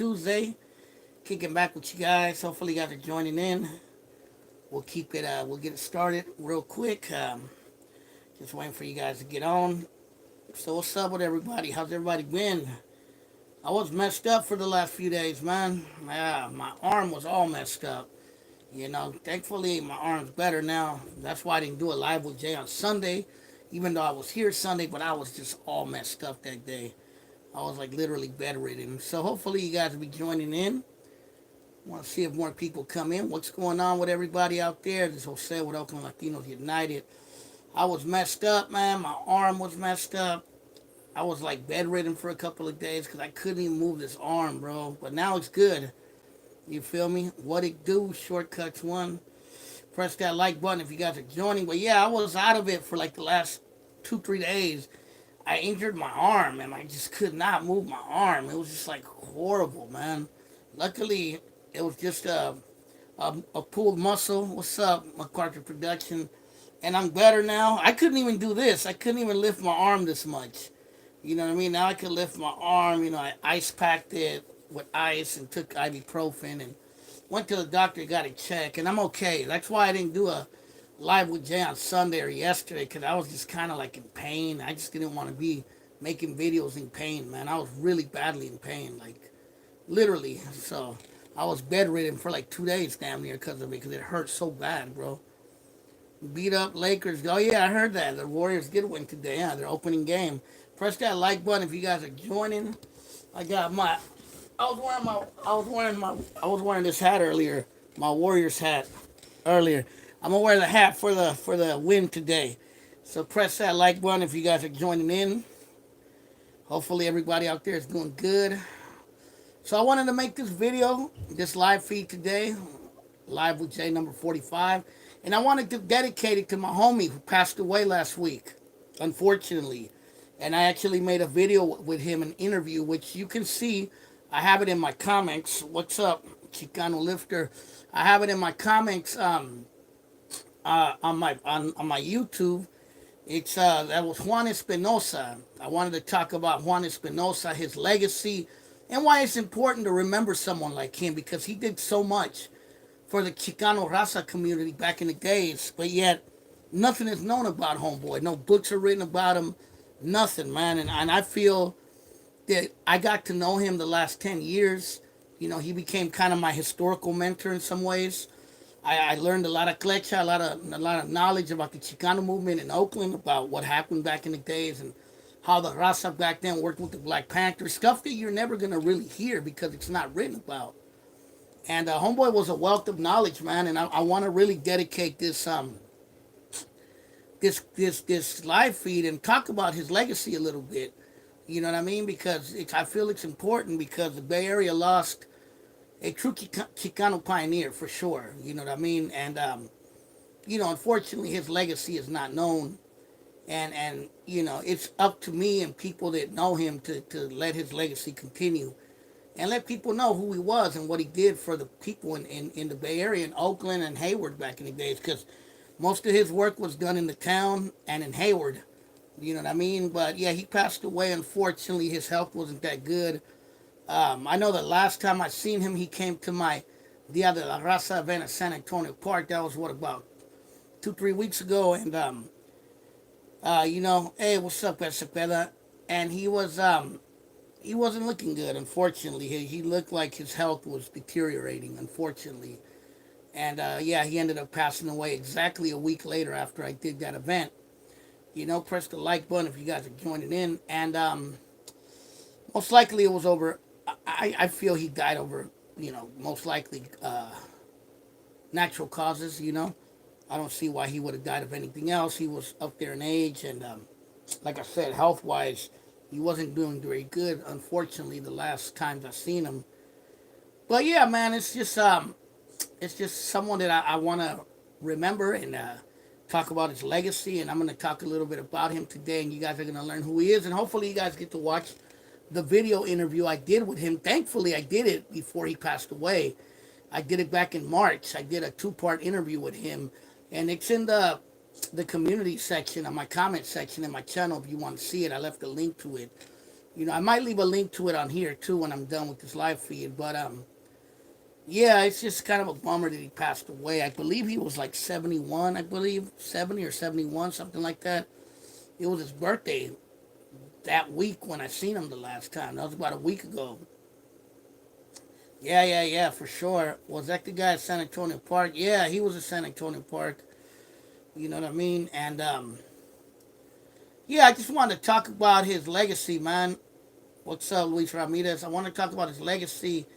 Tuesday. Kicking back with you guys. Hopefully, you guys are joining in. We'll get it started real quick. Just waiting for you guys to get on. So, what's up with everybody? How's everybody been? I was messed up for the last few days, man. Yeah, my arm was all messed up. Thankfully, my arm's better now. That's why I didn't do a live with Jay on Sunday, even though I was here Sunday, but I was just all messed up that day. I was like literally bedridden. So hopefully you guys will be joining in. Want to see if more people come in. What's going on with everybody out there? This is Jose with Oakland Latinos United. I was messed up, man. My arm was messed up. I was like bedridden for a couple of days because I couldn't even move this arm, bro. But now it's good. You feel me? What it do? Shortcuts one. Press that like button if you guys are joining. But yeah, I was out of it for like the last 2-3 days. I injured my arm and I just could not move my arm. It was just like horrible, man. Luckily, it was just a pulled muscle. What's up, MacArthur Production? And I'm better now. I couldn't even do this. I couldn't even lift my arm this much. You know what I mean? Now I can lift my arm. I ice packed it with ice and took ibuprofen and went to the doctor, got it checked, and I'm okay. That's why I didn't do a live with Jay on Sunday or yesterday, because I was just kind of like in pain. I just didn't want to be making videos in pain, man. I was really badly in pain, like literally. So I was bedridden for like 2 days damn near because of it, because it hurt so bad, bro. Beat up Lakers. Oh yeah, I heard that. The Warriors did win today. Yeah, their opening game. Press that like button if you guys are joining. I got my I was wearing this hat earlier, my Warriors hat earlier. I'm gonna wear the hat for the win today. So press that like button if you guys are joining in. Hopefully everybody out there is doing good. So I wanted to make this video, this live feed today, live with Jay number 45, and I wanted to dedicate it to my homie who passed away last week, unfortunately. And I actually made a video with him, an interview, which you can see. I have it in my comments. What's up, Chicano Lifter? I have it in my comments on my YouTube. It's that was Juan Espinosa. I wanted to talk about Juan Espinosa, his legacy, and why it's important to remember someone like him, because he did so much for the Chicano Raza community back in the days, but yet nothing is known about homeboy. No books are written about him. Nothing, man. And I feel that I got to know him the last 10 years. He became kind of my historical mentor in some ways. I learned a lot of clecha, a lot of knowledge about the Chicano movement in Oakland, about what happened back in the days and how the Raza back then worked with the Black Panthers, stuff that you're never going to really hear because it's not written about. And homeboy was a wealth of knowledge, man, and I want to really dedicate this this live feed and talk about his legacy a little bit. You know what I mean? Because I feel it's important, because the Bay Area lost a true Chicano pioneer for sure. You know what I mean? And unfortunately, his legacy is not known. And it's up to me and people that know him to let his legacy continue and let people know who he was and what he did for the people in the Bay Area, in Oakland and Hayward back in the days, because most of his work was done in the town and in Hayward. You know what I mean? But yeah, he passed away. Unfortunately, his health wasn't that good. I know the last time I seen him, he came to my Dia de la Raza event at San Antonio Park. That was what, about 2-3 weeks ago. And hey, what's up, Cepeda? And he wasn't looking good. Unfortunately, he looked like his health was deteriorating. Unfortunately. And yeah, he ended up passing away exactly a week later after I did that event. Press the like button if you guys are joining in. And most likely it was over. I feel he died over, most likely natural causes. I don't see why he would have died of anything else. He was up there in age. And like I said, health-wise, he wasn't doing very good, unfortunately, the last times I seen him. But yeah, man, it's just someone that I want to remember and talk about his legacy, and I'm going to talk a little bit about him today, and you guys are going to learn who he is, and hopefully you guys get to watch the video interview I did with him. Thankfully, I did it before he passed away. I did it back in March. I did a 2-part interview with him, and it's in the community section of my comment section in my channel if you want to see it. I left a link to it. I might leave a link to it on here too when I'm done with this live feed. But yeah, it's just kind of a bummer that he passed away. I believe he was like 71. I believe 70 or 71, something like that. It was his birthday that week when I seen him the last time. That was about a week ago. Yeah, yeah, yeah, for sure. Was that the guy at San Antonio Park? Yeah, he was at San Antonio Park. You know what I mean? And yeah, I just wanted to talk about his legacy, man. What's up, Luis Ramirez? I want to talk about his legacy.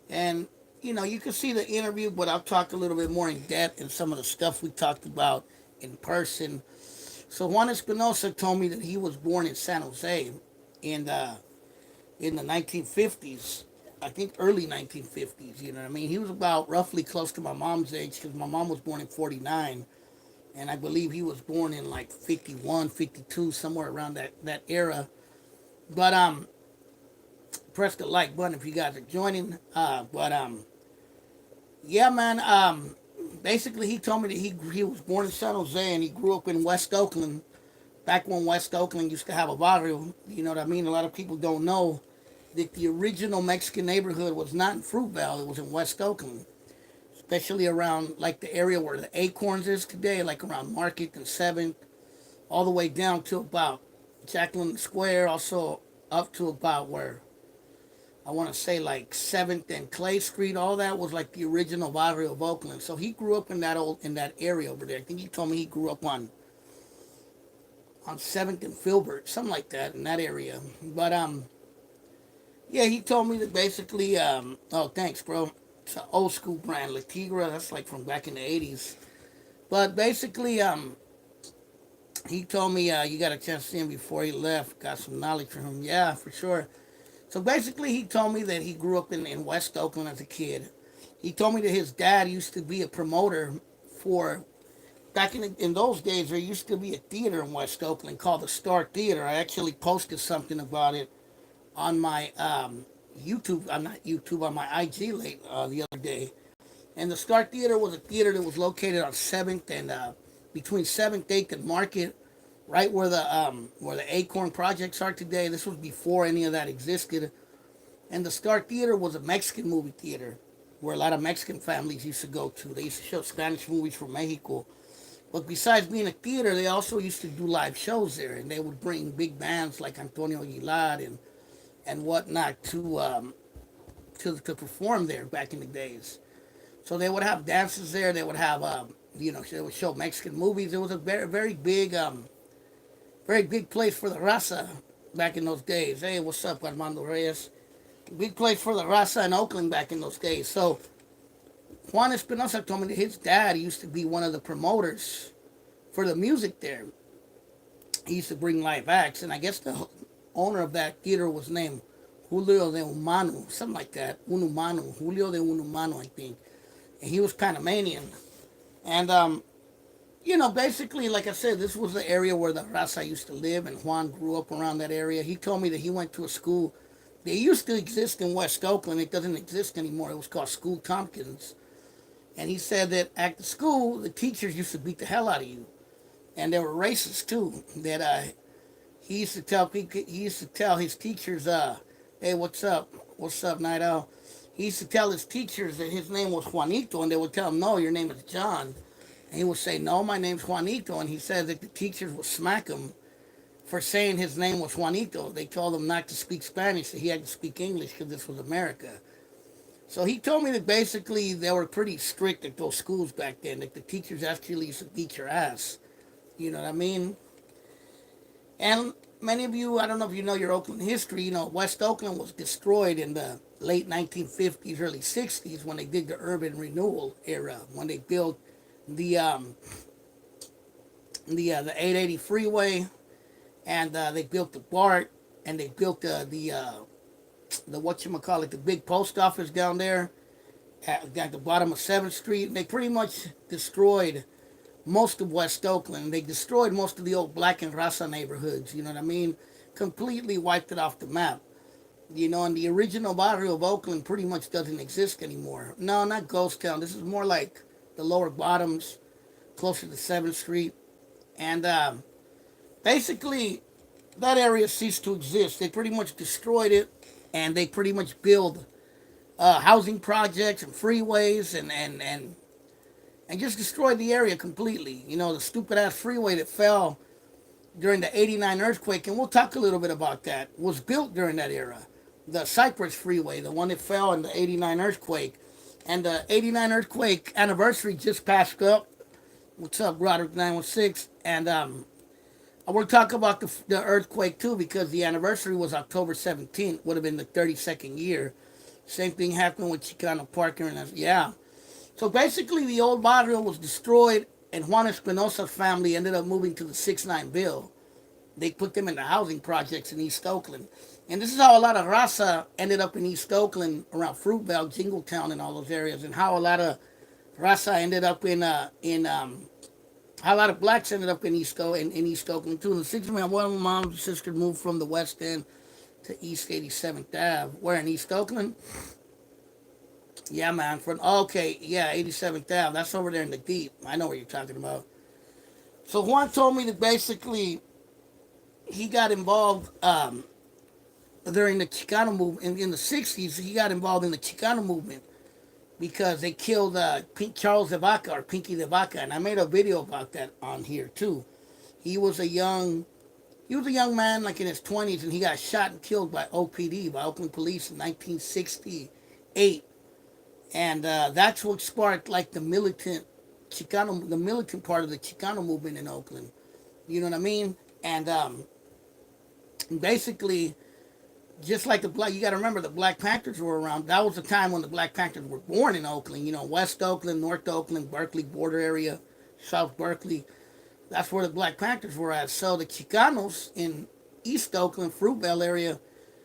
And, you can see the interview, but I'll talk a little bit more in depth and some of the stuff we talked about in person. So Juan Espinosa told me that he was born in San Jose in the 1950s. I think early 1950s, you know what I mean? He was about roughly close to my mom's age because my mom was born in 49. And I believe he was born in like 51, 52, somewhere around that era. But press the like button if you guys are joining. But yeah, man. Basically, he told me that he was born in San Jose and he grew up in West Oakland. Back when West Oakland used to have a barrio, you know what I mean. A lot of people don't know that the original Mexican neighborhood was not in Fruitvale; it was in West Oakland, especially around like the area where the Acorns is today, like around Market and Seventh, all the way down to about Jacqueline Square, also up to about where I want to say like 7th and Clay Street. All that was like the original barrio of Oakland. So he grew up in that area over there. I think he told me he grew up on 7th and Filbert, something like that in that area. But yeah, he told me that basically oh, thanks, bro. It's an old school brand, La Tigra. That's like from back in the 80s. But basically he told me you got a chance to see him before he left. Got some knowledge from him. Yeah, for sure. So basically, he told me that he grew up in West Oakland as a kid. He told me that his dad used to be a promoter for, back in those days, there used to be a theater in West Oakland called the Star Theater. I actually posted something about it on my YouTube, I'm not YouTube, on my IG the other day. And the Star Theater was a theater that was located on 7th and between 7th, 8th, and Market, right where the Acorn projects are today. This was before any of that existed. And the Star Theater was a Mexican movie theater where a lot of Mexican families used to go to. They used to show Spanish movies from Mexico. But besides being a theater, they also used to do live shows there, and they would bring big bands like Antonio Aguilar and whatnot to perform there back in the days. So they would have dances there. They would have they would show Mexican movies. It was a very big place for the raza back in those days. Hey, what's up, Armando Reyes? Big place for the raza in Oakland back in those days. So Juan Espinosa told me that his dad used to be one of the promoters for the music there. He used to bring live acts, and I guess the owner of that theater was named Julio de Humano, something like that. Julio de Humano, I think. And he was Panamanian. And basically, like I said, this was the area where the raza used to live, and Juan grew up around that area. He told me that he went to a school that used to exist in West Oakland. It doesn't exist anymore. It was called School Tompkins. And he said that at the school, the teachers used to beat the hell out of you. And they were racist, too. That he used to tell his teachers, hey, what's up? What's up, Night Owl? He used to tell his teachers that his name was Juanito, and they would tell him, no, your name is John. And he would say, no, my name's Juanito. And he said that the teachers would smack him for saying his name was Juanito. They told him not to speak Spanish, that he had to speak English because this was America. So he told me that basically they were pretty strict at those schools back then, that the teachers actually used to beat your ass. You know what I mean? And many of you, I don't know if you know your Oakland history, West Oakland was destroyed in the late 1950s, early 60s when they did the urban renewal era, when they built the 880 freeway, and they built the BART, and they built the whatchamacallit, the big post office down there at the bottom of 7th Street. And they pretty much destroyed most of West Oakland. They destroyed most of the old Black and Raza neighborhoods, you know what I mean? Completely wiped it off the map. And the original barrio of Oakland pretty much doesn't exist anymore. No, not Ghost Town. This is more like the lower bottoms, closer to 7th Street. And basically, that area ceased to exist. They pretty much destroyed it, and they pretty much build housing projects and freeways and just destroyed the area completely. You know, the stupid ass freeway that fell during the '89 earthquake, and we'll talk a little bit about that, was built during that era. The Cypress Freeway, the one that fell in the '89 earthquake. And the '89 earthquake anniversary just passed up. What's up, Roderick 916? And we'll talk about the earthquake too, because the anniversary was October 17th, would have been the 32nd year. Same thing happened with Chicano Parker, and yeah. So basically, the old barrio was destroyed, and Juan Espinosa's family ended up moving to the 6-9 Bill. They put them into housing projects in East Oakland. And this is how a lot of raza ended up in East Oakland, around Fruitvale, Jingletown, and all those areas, and how a lot of raza ended up how a lot of blacks ended up in East Oakland too. In the 60s, man, one of my mom's sisters moved from the West End to East 87th Ave. Where in East Oakland? Yeah, man. Okay, yeah, 87th Ave. That's over there in the deep. I know what you're talking about. So Juan told me that basically he got involved during the Chicano movement in the 60s. He got involved in the Chicano movement because they killed Charles de Vaca, or Pinky de Vaca, and I made a video about that on here too. He was a young man, like in his 20s, and he got shot and killed by OPD, by Oakland Police, in 1968. And that's what sparked like the militant part of the Chicano movement in Oakland. You know what I mean? And basically, just like you got to remember, the Black Panthers were around. That was the time when the Black Panthers were born in Oakland. You know, West Oakland, North Oakland, Berkeley border area, South Berkeley. That's where the Black Panthers were at. So the Chicanos in East Oakland, Fruitvale area,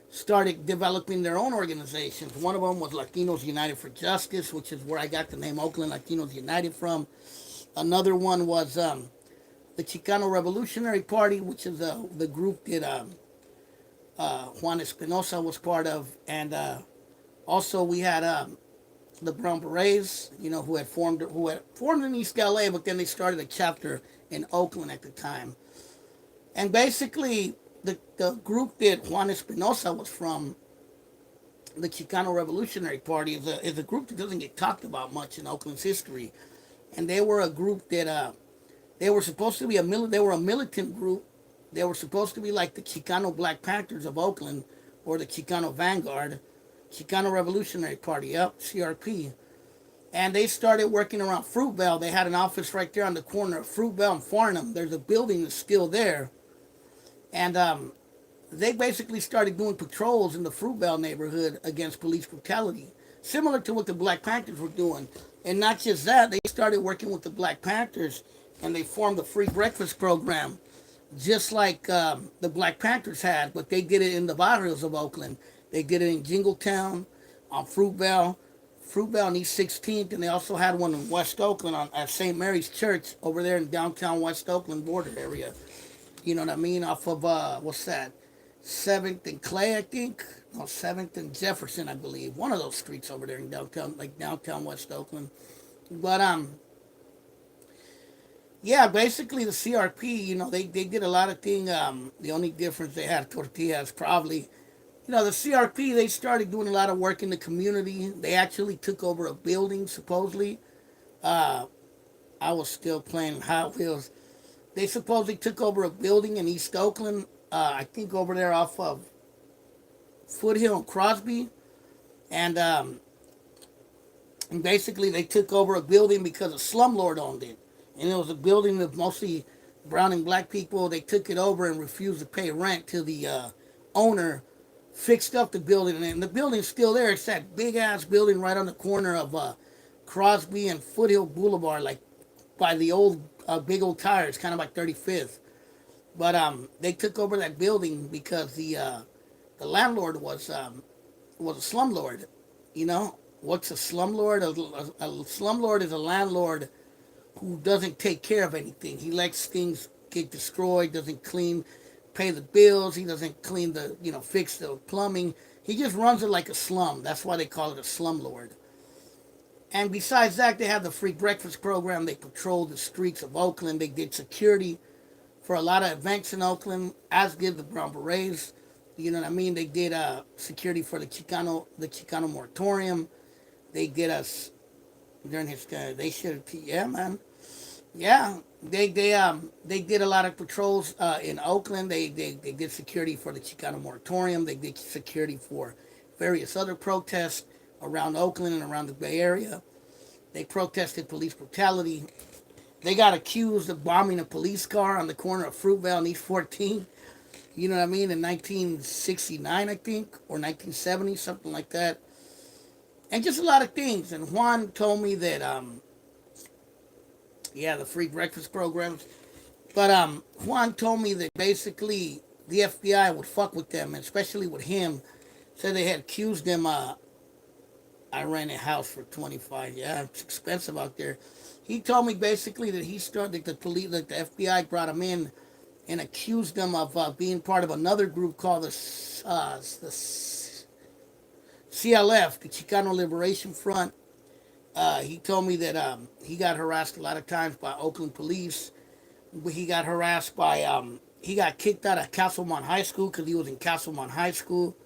started developing their own organizations. One of them was Latinos United for Justice, which is where I got the name Oakland Latinos United from. Another one was the Chicano Revolutionary Party, which is the group that Juan Espinosa was part of. And also we had the Brown Berets, you know, who had formed in East LA, but then they started a chapter in Oakland at the time. And basically, the group that Juan Espinosa was from, the Chicano Revolutionary Party, is a group that doesn't get talked about much in Oakland's history. And they were a group that they were supposed to be they were a militant group. They were supposed to be like the Chicano Black Panthers of Oakland, or the Chicano Vanguard, Chicano Revolutionary Party, yep, CRP. And they started working around Fruitvale. They had an office right there on the corner of Fruitvale and Farnham. There's a building that's still there. And they basically started doing patrols in the Fruitvale neighborhood against police brutality, similar to what the Black Panthers were doing. And not just that, they started working with the Black Panthers, and they formed a free breakfast program, just like the Black Panthers had, but they did it in the barrios of Oakland. They did it in Jingletown, on Fruitvale and East 16th, and they also had one in West Oakland at St. Mary's Church over there in downtown West Oakland border area. You know what I mean? Off of, what's that? 7th and Clay, I think? No, 7th and Jefferson, I believe. One of those streets over there in downtown West Oakland. But, yeah, basically the CRP, you know, they did a lot of things. The only difference, they had tortillas, probably. You know, the CRP, they started doing a lot of work in the community. They actually took over a building, supposedly. I was still playing Hot Wheels. They supposedly took over a building in East Oakland, I think over there off of Foothill and Crosby. And basically they took over a building because a slumlord owned it. And it was a building of mostly brown and black people. They took it over and refused to pay rent till the owner fixed up the building. And the building's still there. It's that big-ass building right on the corner of Crosby and Foothill Boulevard, like by the old big old tires, kind of like 35th. But they took over that building because the landlord was a slumlord. You know what's a slumlord? A slumlord is a landlord who doesn't take care of anything. He lets things get destroyed, doesn't pay the bills. He doesn't fix the plumbing. He just runs it like a slum. That's why they call it a slumlord. And besides that, they have the free breakfast program. They patrolled the streets of Oakland. They did security for a lot of events in Oakland, as did the Brown Berets. You know what I mean? They did security for the Chicano moratorium. They did us during his they should yeah man yeah they did a lot of patrols in Oakland. They did security for the Chicano moratorium. They did security for various other protests around Oakland and around the Bay Area. They protested police brutality. They got accused of bombing a police car on the corner of Fruitvale and East 14. You know what I mean? In 1969, I think, or 1970, something like that. And just a lot of things. And Juan told me that, yeah, the free breakfast programs. But Juan told me that basically the FBI would fuck with them, and especially with him. Said they had accused him. I rent a house for 25. Yeah, it's expensive out there. He told me basically that he started the police, that the FBI brought him in and accused him of being part of another group called the CLF, the Chicano Liberation Front. He told me that he got harassed a lot of times by Oakland police. He got harassed by, he got kicked out of Castlemont High School because he was in Castlemont High School.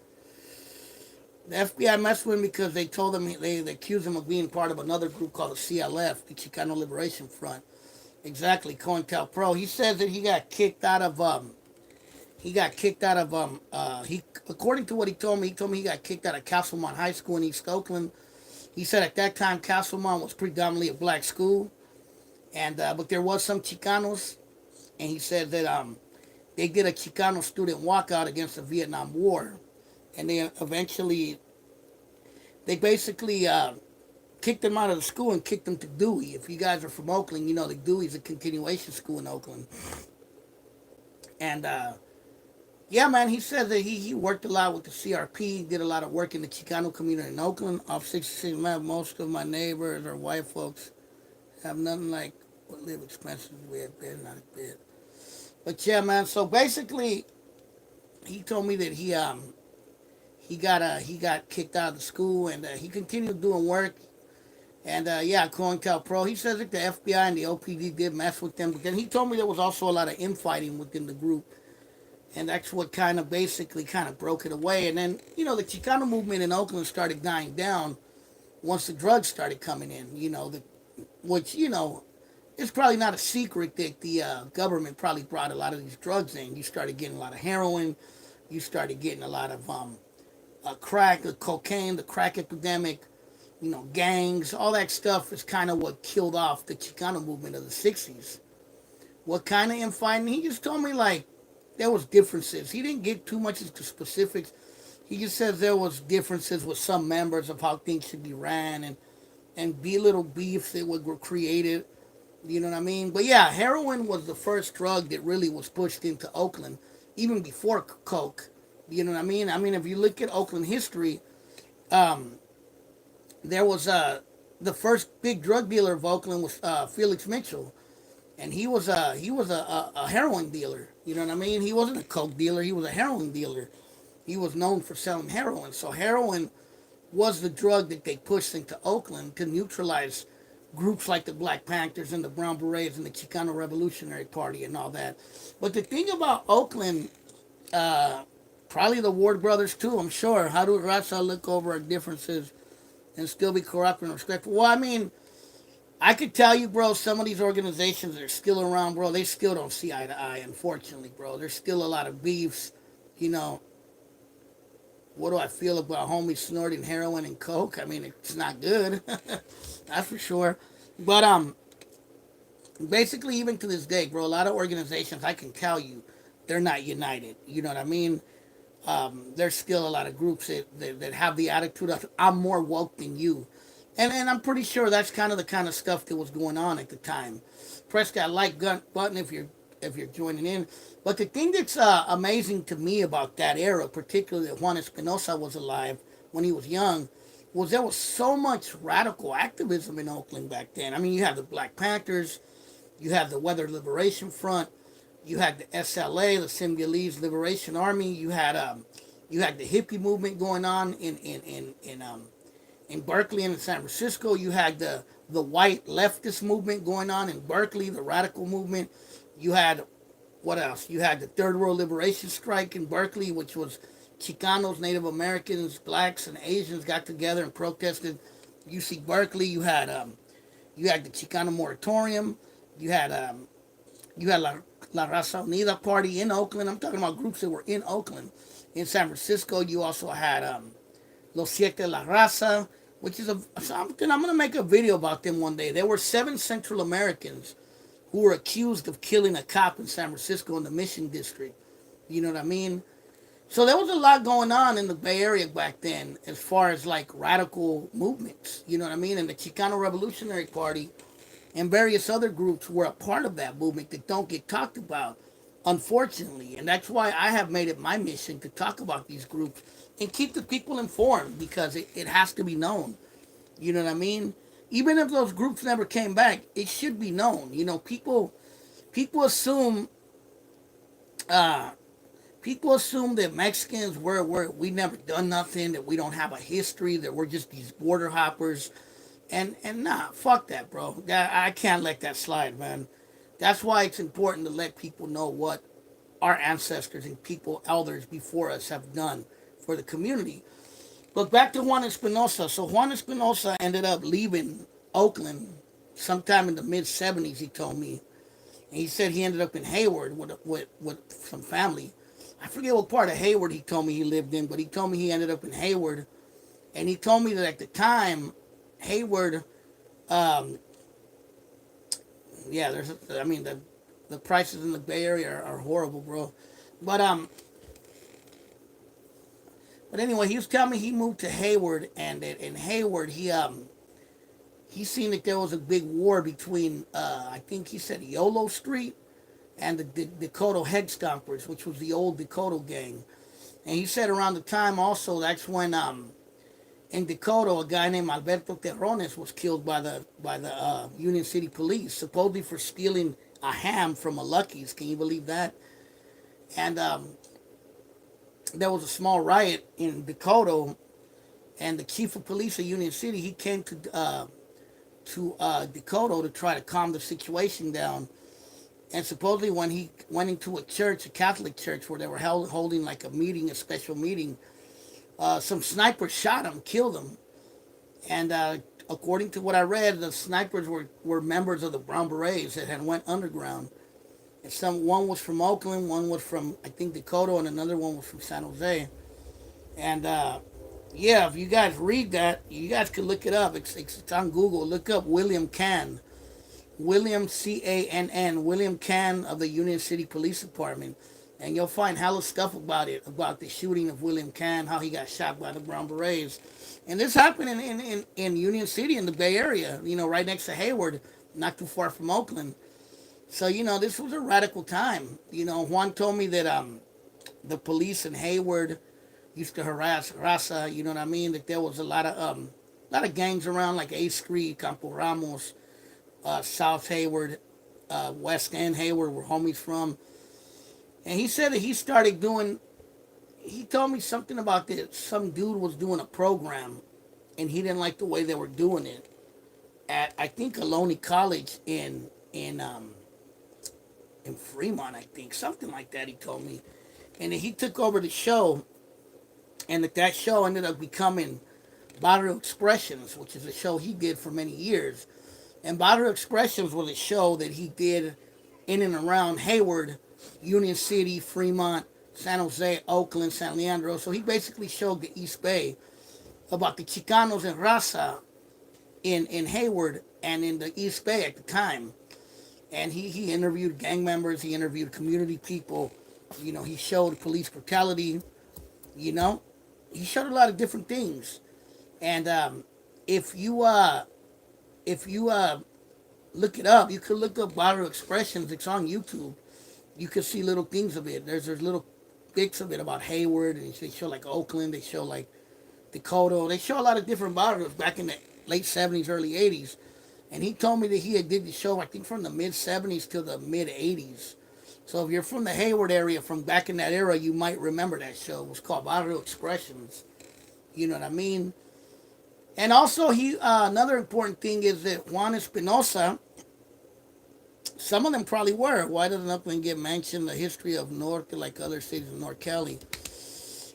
The FBI messed with him because they told him, they accused him of being part of another group called the CLF, the Chicano Liberation Front. Exactly, Cointelpro. He says that he got kicked out of, he, according to what he told me he got kicked out of Castlemont High School in East Oakland. He said at that time Castlemont was predominantly a black school, and but there was some Chicanos, and he said that they did a Chicano student walkout against the Vietnam War, and they basically kicked them out of the school and kicked them to Dewey. If you guys are from Oakland, you know that Dewey's a continuation school in Oakland, and yeah, man, he said that he worked a lot with the CRP, did a lot of work in the Chicano community in Oakland. Off 66, man, most of my neighbors or white folks have nothing like what live expenses we have been, not a bit. But yeah, man, so basically, he told me that he got kicked out of the school, and he continued doing work. And yeah, Cointelpro, he says that the FBI and the OPD did mess with them, but then he told me there was also a lot of infighting within the group. And that's what kind of basically kind of broke it away. And then, you know, the Chicano movement in Oakland started dying down once the drugs started coming in, you know, which, you know, it's probably not a secret that the government probably brought a lot of these drugs in. You started getting a lot of heroin. You started getting a lot of crack, the cocaine, the crack epidemic, you know, gangs. All that stuff is kind of what killed off the Chicano movement of the 60s. What kind of infighting? He just told me, like, there was differences. He didn't get too much into specifics. He just says there was differences with some members of how things should be ran, and be little beefs that were created. You know what I mean? But yeah, heroin was the first drug that really was pushed into Oakland, even before coke. You know what I mean? I mean, if you look at Oakland history, there was the first big drug dealer of Oakland was Felix Mitchell, and he was a heroin dealer. You know what I mean? He wasn't a coke dealer. He was a heroin dealer. He was known for selling heroin. So heroin was the drug that they pushed into Oakland to neutralize groups like the Black Panthers and the Brown Berets and the Chicano Revolutionary Party and all that. But the thing about Oakland, probably the Ward brothers too, I'm sure. How do Raza look over our differences and still be corrupt and respectful? Well, I mean, I could tell you, bro, some of these organizations that are still around, bro, they still don't see eye to eye, unfortunately, bro. There's still a lot of beefs. You know, what do I feel about homies snorting heroin and coke? I mean, it's not good. That's for sure. But basically, even to this day, bro, a lot of organizations, I can tell you, they're not united. You know what I mean? There's still a lot of groups that have the attitude of, I'm more woke than you. And I'm pretty sure that's kind of the kind of stuff that was going on at the time. Press that like button if you're joining in. But the thing that's amazing to me about that era, particularly that Juan Espinosa was alive when he was young, was there was so much radical activism in Oakland back then. I mean, you had the Black Panthers, you had the Weather Liberation Front, you had the SLA, the Senegalese Liberation Army, you had the hippie movement going on in Berkeley and in San Francisco. You had the white leftist movement going on in Berkeley, the radical movement. You had What else? You had the Third World Liberation Strike in Berkeley, which was Chicanos, Native Americans, blacks, and Asians got together and protested UC Berkeley. You had the Chicano moratorium. You had La Raza Unida Party in Oakland. I'm talking about groups that were in Oakland. In San Francisco, you also had Los Siete La Raza, which is I'm gonna make a video about them one day. There were 7 Central Americans who were accused of killing a cop in San Francisco in the Mission District. You know what I mean? So there was a lot going on in the Bay Area back then as far as like radical movements. You know what I mean? And the Chicano Revolutionary Party and various other groups were a part of that movement that don't get talked about, unfortunately. And that's why I have made it my mission to talk about these groups and keep the people informed, because it has to be known. You know what I mean? Even if those groups never came back, it should be known. You know, people assume uh, people assume that Mexicans we never done nothing, that we don't have a history, that we're just these border hoppers. And nah, fuck that, bro. I can't let that slide, man. That's why it's important to let people know what our ancestors and people, elders before us, have done for the community. But back to Juan Espinosa. So Juan Espinosa ended up leaving Oakland sometime in the mid '70s. He told me, and he said he ended up in Hayward with some family. I forget what part of Hayward he told me he lived in, but he told me he ended up in Hayward, and he told me that at the time, Hayward, um, yeah, I mean, the prices in the Bay Area are horrible, bro. But but anyway, he was telling me he moved to Hayward, and in Hayward, he seen that there was a big war between I think he said Yolo Street and the Dakota Head Stompers, which was the old Dakota gang. And he said around the time also, that's when in Dakota, a guy named Alberto Terrones was killed by the Union City Police, supposedly for stealing a ham from a Lucky's. Can you believe that? And there was a small riot in Dakota, and the chief of police of Union City, he came to Dakota to try to calm the situation down. And supposedly when he went into a church, a Catholic church, where they were holding like a meeting, a special meeting, some snipers shot him, killed him. And according to what I read, the snipers were members of the Brown Berets that had went underground. And one was from Oakland, one was from, I think, Dakota, and another one was from San Jose. And yeah, if you guys read that, you guys can look it up. It's on Google. Look up William Cann. William Cann. William Cann of the Union City Police Department. And you'll find hella stuff about it, about the shooting of William Cann, how he got shot by the Brown Berets. And this happened in Union City, in the Bay Area, you know, right next to Hayward, not too far from Oakland. So, you know, this was a radical time. You know, Juan told me that the police in Hayward used to harass Raza, you know what I mean? That there was a lot of gangs around, like 8th Street, Campo Ramos, South Hayward, West End Hayward, where homies from. And he said that he told me something about that some dude was doing a program, and he didn't like the way they were doing it at, I think, Ohlone College in Fremont, I think, something like that. He told me, and then he took over the show, and that show ended up becoming Barrio Expressions, which is a show he did for many years. And Barrio Expressions was a show that he did in and around Hayward, Union City, Fremont, San Jose, Oakland, San Leandro. So he basically showed the East Bay about the Chicanos and Raza in Hayward and in the East Bay at the time. And he interviewed gang members, he interviewed community people, you know, he showed police brutality, you know, he showed a lot of different things. And if you look it up, you could look up Barrio Expressions. It's on YouTube. You can see little things of it. There's little bits of it about Hayward, and they show like Oakland, they show like Dakota, they show a lot of different barrios back in the late '70s, early '80s. And he told me that he had did the show, I think, from the mid '70s to the mid '80s. So if you're from the Hayward area, from back in that era, you might remember that show. It was called Barrio Expressions. You know what I mean? And also, another important thing is that Juan Espinosa some of them probably were. Why doesn't Oakland get mentioned? The history of Norte, like other cities in North Cali.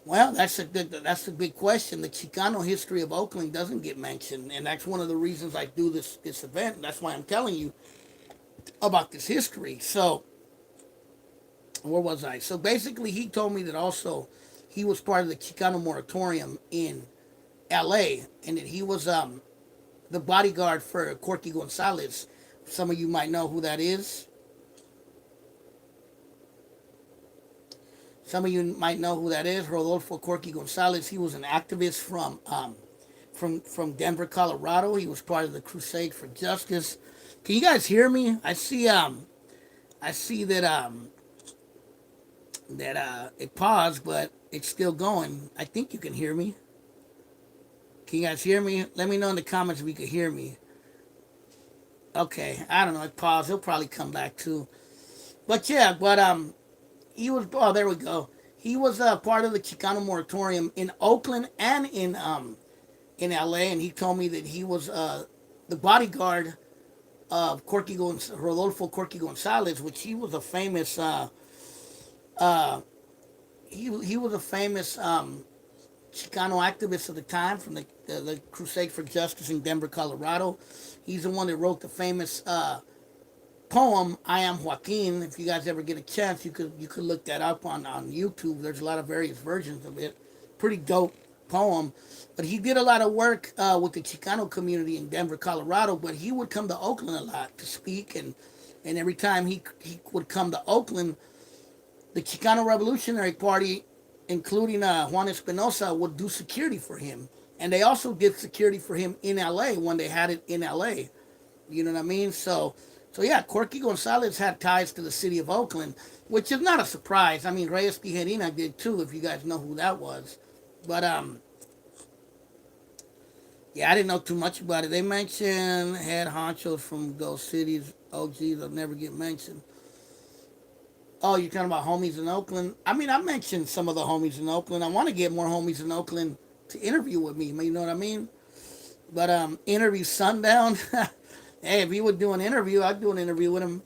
Well, that's a big question. The Chicano history of Oakland doesn't get mentioned, and that's one of the reasons I do this event. That's why I'm telling you about this history. So, where was I? So basically, he told me that also he was part of the Chicano moratorium in L.A. and that he was the bodyguard for Corky Gonzalez. Some of you might know who that is. Some of you might know who that is. Rodolfo Corky Gonzalez. He was an activist from Denver, Colorado. He was part of the Crusade for Justice. Can you guys hear me? I see that it paused, but it's still going. I think you can hear me. Can you guys hear me? Let me know in the comments if you can hear me. Okay, I don't know. It paused. He'll probably come back too. But yeah, he was. Oh, there we go. He was part of the Chicano moratorium in Oakland and in L.A. And he told me that he was the bodyguard of Rodolfo Corky Gonzalez, which he was a famous. Uh, he was a famous Chicano activist at the time from the Crusade for Justice in Denver, Colorado. He's the one that wrote the famous poem "I Am Joaquin." If you guys ever get a chance, you could look that up on YouTube. There's a lot of various versions of it. Pretty dope poem. But he did a lot of work with the Chicano community in Denver, Colorado. But he would come to Oakland a lot to speak, and every time he would come to Oakland, the Chicano Revolutionary Party, including Juan Espinosa, would do security for him. And they also did security for him in L.A. when they had it in L.A. You know what I mean? So yeah, Corky Gonzalez had ties to the city of Oakland, which is not a surprise. I mean, Reyes Tijerina did too, if you guys know who that was. But yeah, I didn't know too much about it. They mentioned head honchos from those cities. Oh, geez, they'll never get mentioned. Oh, you're talking about homies in Oakland? I mean, I mentioned some of the homies in Oakland. I want to get more homies in Oakland to interview with me. You know what I mean? But interview Sundown. Hey, if he would do an interview, I'd do an interview with him.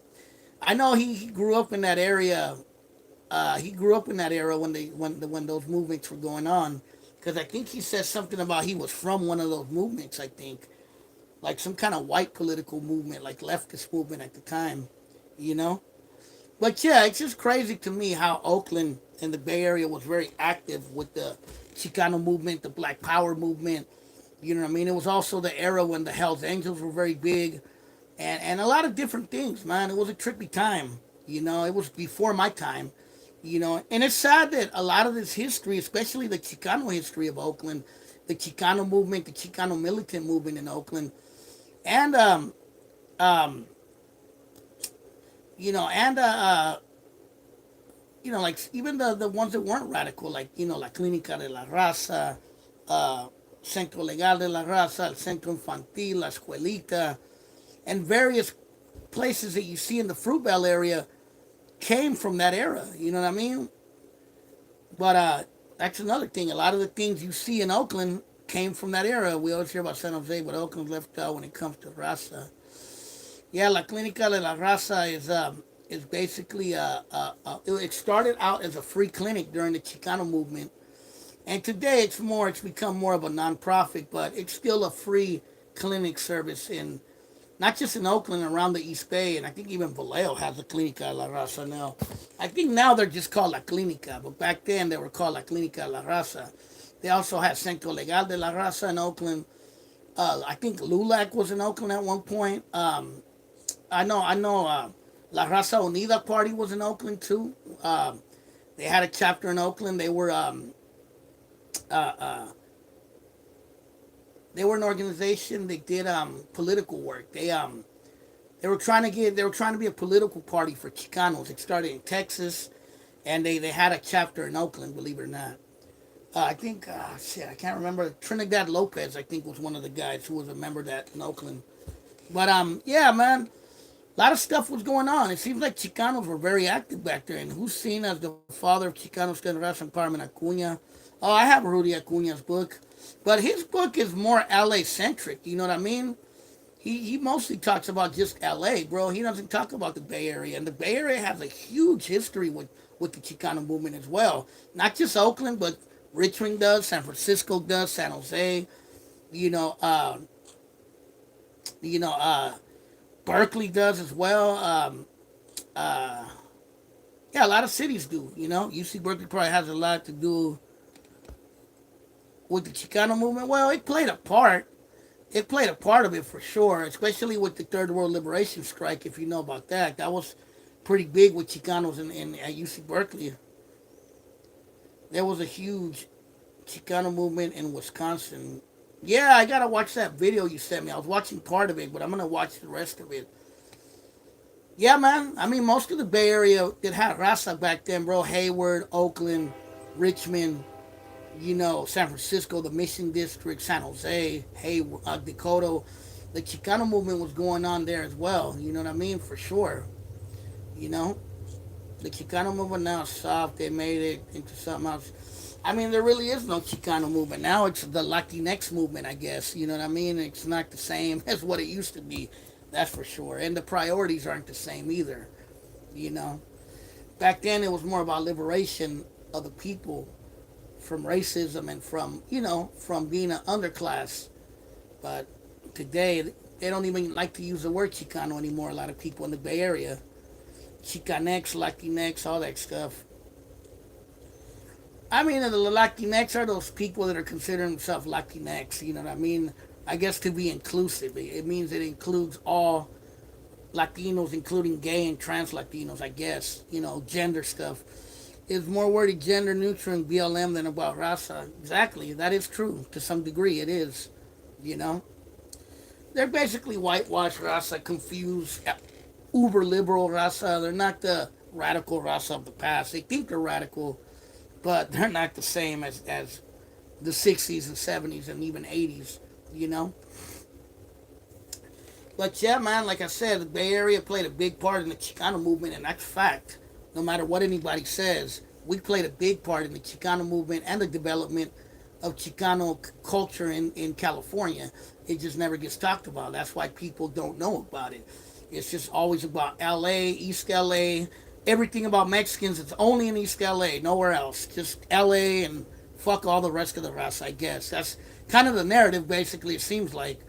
I know he grew up in that area. He grew up in that era when those movements were going on, because I think he said something about he was from one of those movements. I think, like some kind of white political movement, like leftist movement at the time. You know. But yeah, it's just crazy to me how Oakland and the Bay Area was very active with the Chicano movement, the Black Power movement. You know what I mean? It was also the era when the Hells Angels were very big, and a lot of different things, man. It was a trippy time. You know, it was before my time. You know, and it's sad that a lot of this history, especially the Chicano history of Oakland, the Chicano movement, the Chicano militant movement in Oakland, and um, you know, and you know, like even the ones that weren't radical, like, you know, La Clínica de la Raza, Centro Legal de la Raza, El Centro Infantil, La Escuelita, and various places that you see in the Fruitvale area came from that era. You know what I mean? But that's another thing. A lot of the things you see in Oakland came from that era. We always hear about San Jose, but Oakland's left out when it comes to Raza. Yeah, La Clínica de la Raza is basically it started out as a free clinic during the Chicano movement, and today it's become more of a nonprofit, but it's still a free clinic service in not just in Oakland, around the East Bay, and I think even Vallejo has a Clínica de la Raza now. I think now they're just called La Clínica, but back then they were called La Clínica de la Raza. They also had Centro Legal de la Raza in Oakland. I think LULAC was in Oakland at one point. I know. La Raza Unida Party was in Oakland too. They had a chapter in Oakland. They were an organization that did political work. They were trying to be a political party for Chicanos. It started in Texas, and they had a chapter in Oakland. Believe it or not. I think I can't remember. Trinidad Lopez, I think, was one of the guys who was a member of that in Oakland. But yeah, man. A lot of stuff was going on. It seems like Chicanos were very active back there. And who's seen as the father of Chicanos Generación Carmen Acuña? Oh, I have Rudy Acuña's book. But his book is more LA centric. You know what I mean? he mostly talks about just LA, bro. He doesn't talk about the Bay Area. And the Bay Area has a huge history with the Chicano movement as well. Not just Oakland, but Richmond does, San Francisco does, San Jose, you know, uh, you know, Berkeley does as well. Uh, yeah, a lot of cities do, you know. UC Berkeley probably has a lot to do with the Chicano movement. Well, it played a part. It played a part of it for sure, especially with the Third World Liberation Strike. If you know about that, that was pretty big with Chicanos in at UC Berkeley. There was a huge Chicano movement in Wisconsin. Yeah, I gotta watch that video you sent me. I was watching part of it, but I'm gonna watch the rest of it. Yeah, man. I mean, most of the Bay Area that had raza back then, bro. Hayward, Oakland, Richmond, San Francisco, the Mission District, San Jose, Dakota. The Chicano movement was going on there as well. You know what I mean? For sure. You know, the Chicano movement now is soft. They made it into something else. I mean, there really is no Chicano movement now. It's the Latinx movement, I guess. You know what I mean? It's not the same as what it used to be. That's for sure. And the priorities aren't the same either. You know, back then it was more about liberation of the people from racism and from being an underclass. But today, they don't even like to use the word Chicano anymore. A lot of people in the Bay Area, Chicanx, Latinx, all that stuff. I mean, the Latinx are those people that are considering themselves Latinx. You know what I mean? I guess to be inclusive, it means it includes all Latinos, including gay and trans Latinos. I guess gender stuff is more worded gender neutral in BLM than about raza. Exactly, that is true to some degree. It is, you know. They're basically whitewashed raza, confused, uber liberal raza. They're not the radical raza of the past. They think they're radical, but they're not the same as the 60s and 70s and even 80s, you know. But yeah, man, like I said, the Bay Area played a big part in the Chicano movement, and that's fact. No matter what anybody says, we played a big part in the Chicano movement and the development of Chicano culture in California. It just never gets talked about. That's why people don't know about it. It's just always about LA, East LA, everything about Mexicans. It's only in East LA, nowhere else. Just LA and fuck all the rest of the rest, I guess. That's kind of the narrative, basically, it seems like.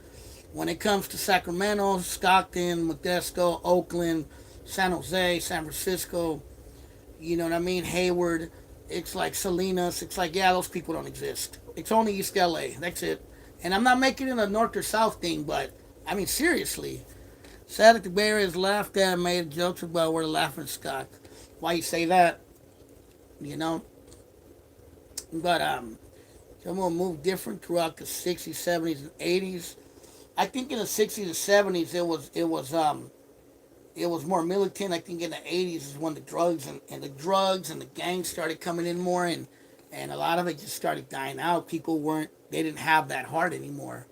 When it comes to Sacramento, Stockton, Modesto, Oakland, San Jose, San Francisco, you know what I mean? Hayward, it's like Salinas. It's like, yeah, those people don't exist. It's only East LA. That's it. And I'm not making it a North or South thing, but I mean, seriously. Sad that the Bay Area is laughed at and made jokes about where the laughing stock. Why you say that? You know? But some will move different throughout the 60s, 70s, and 80s. I think in the 60s and 70s it was more militant. I think in the 80s is when the drugs and the gangs started coming in more, and a lot of it just started dying out. They didn't have that heart anymore.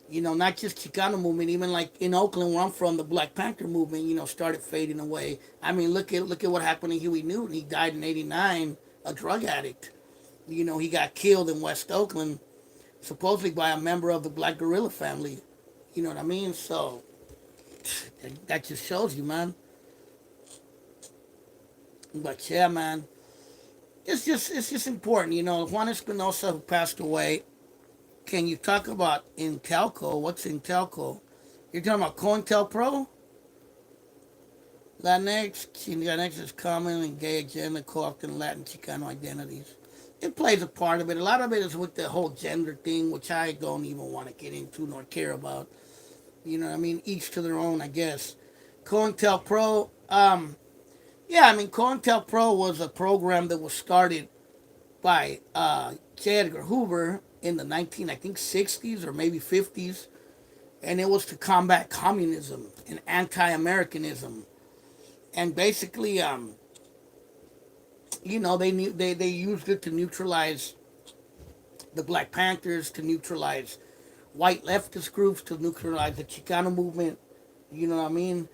Not just Chicano movement, even like in Oakland where I'm from, the Black Panther movement, started fading away. I mean, look at what happened to Huey Newton. He died in '89, a drug addict. He got killed in West Oakland, supposedly by a member of the Black Gorilla family. You know what I mean? So that just shows you, man. But yeah, man, it's just important. Juan Espinosa, who passed away. Can you talk about Intelco? What's Intelco? You're talking about Cointelpro? Latinx is common and gay agenda co-opting Latin Chicano identities. It plays a part of it. A lot of it is with the whole gender thing, which I don't even want to get into nor care about. You know what I mean? Each to their own, I guess. COINTELPRO, COINTELPRO was a program that was started by J. Edgar Hoover in the 60s or maybe 50s, and it was to combat communism and anti-Americanism. And basically, they used it to neutralize the Black Panthers, to neutralize white leftist groups, to neutralize the Chicano movement. You know what I mean?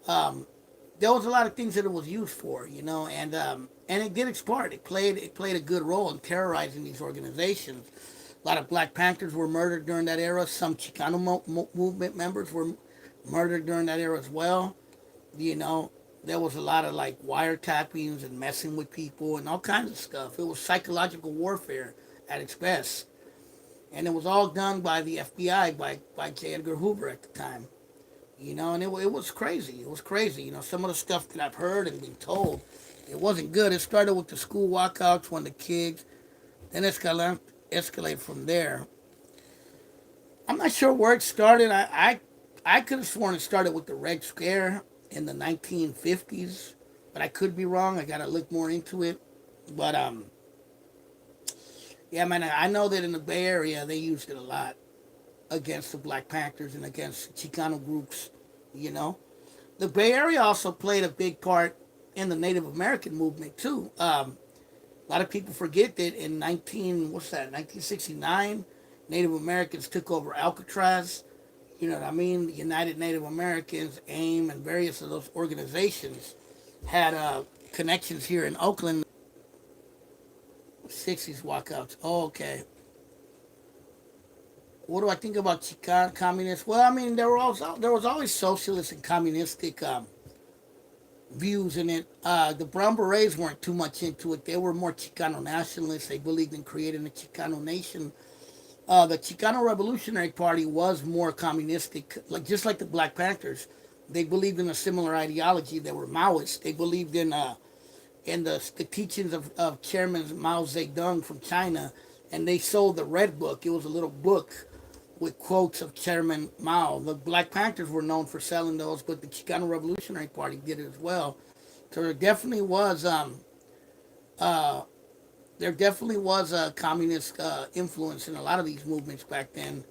There was a lot of things that it was used for, and it did its part. It played a good role in terrorizing these organizations. A lot of Black Panthers were murdered during that era. Some Chicano movement members were murdered during that era as well. You know, there was a lot of like wiretappings and messing with people and all kinds of stuff. It was psychological warfare at its best. And it was all done by the FBI, by J. Edgar Hoover at the time. You know, and it was crazy. It was crazy. You know, some of the stuff that I've heard and been told, it wasn't good. It started with the school walkouts when the kids, then escalated from there. I'm not sure where it started. I could have sworn it started with the Red Scare in the 1950s, but I could be wrong. I got to look more into it. But yeah, man, I know that in the Bay Area they used it a lot against the Black Panthers and against Chicano groups. You know, the Bay Area also played a big part in the Native American movement too. A lot of people forget that in 1969, Native Americans took over Alcatraz. You know what I mean? The United Native Americans, AIM, and various of those organizations had connections here in Oakland. 60s walkouts. Oh, okay. What do I think about Chicano communists? Well, I mean, there was always socialist and communistic views in it. The Brown Berets weren't too much into it. They were more Chicano nationalists. They believed in creating a Chicano nation. The Chicano Revolutionary Party was more communistic, like just like the Black Panthers. They believed in a similar ideology. They were Maoists. They believed in the teachings of Chairman Mao Zedong from China, and they sold the Red Book. It was a little book with quotes of Chairman Mao. The Black Panthers were known for selling those, but the Chicano Revolutionary Party did it as well. So uh, there definitely was a communist influence in a lot of these movements back then.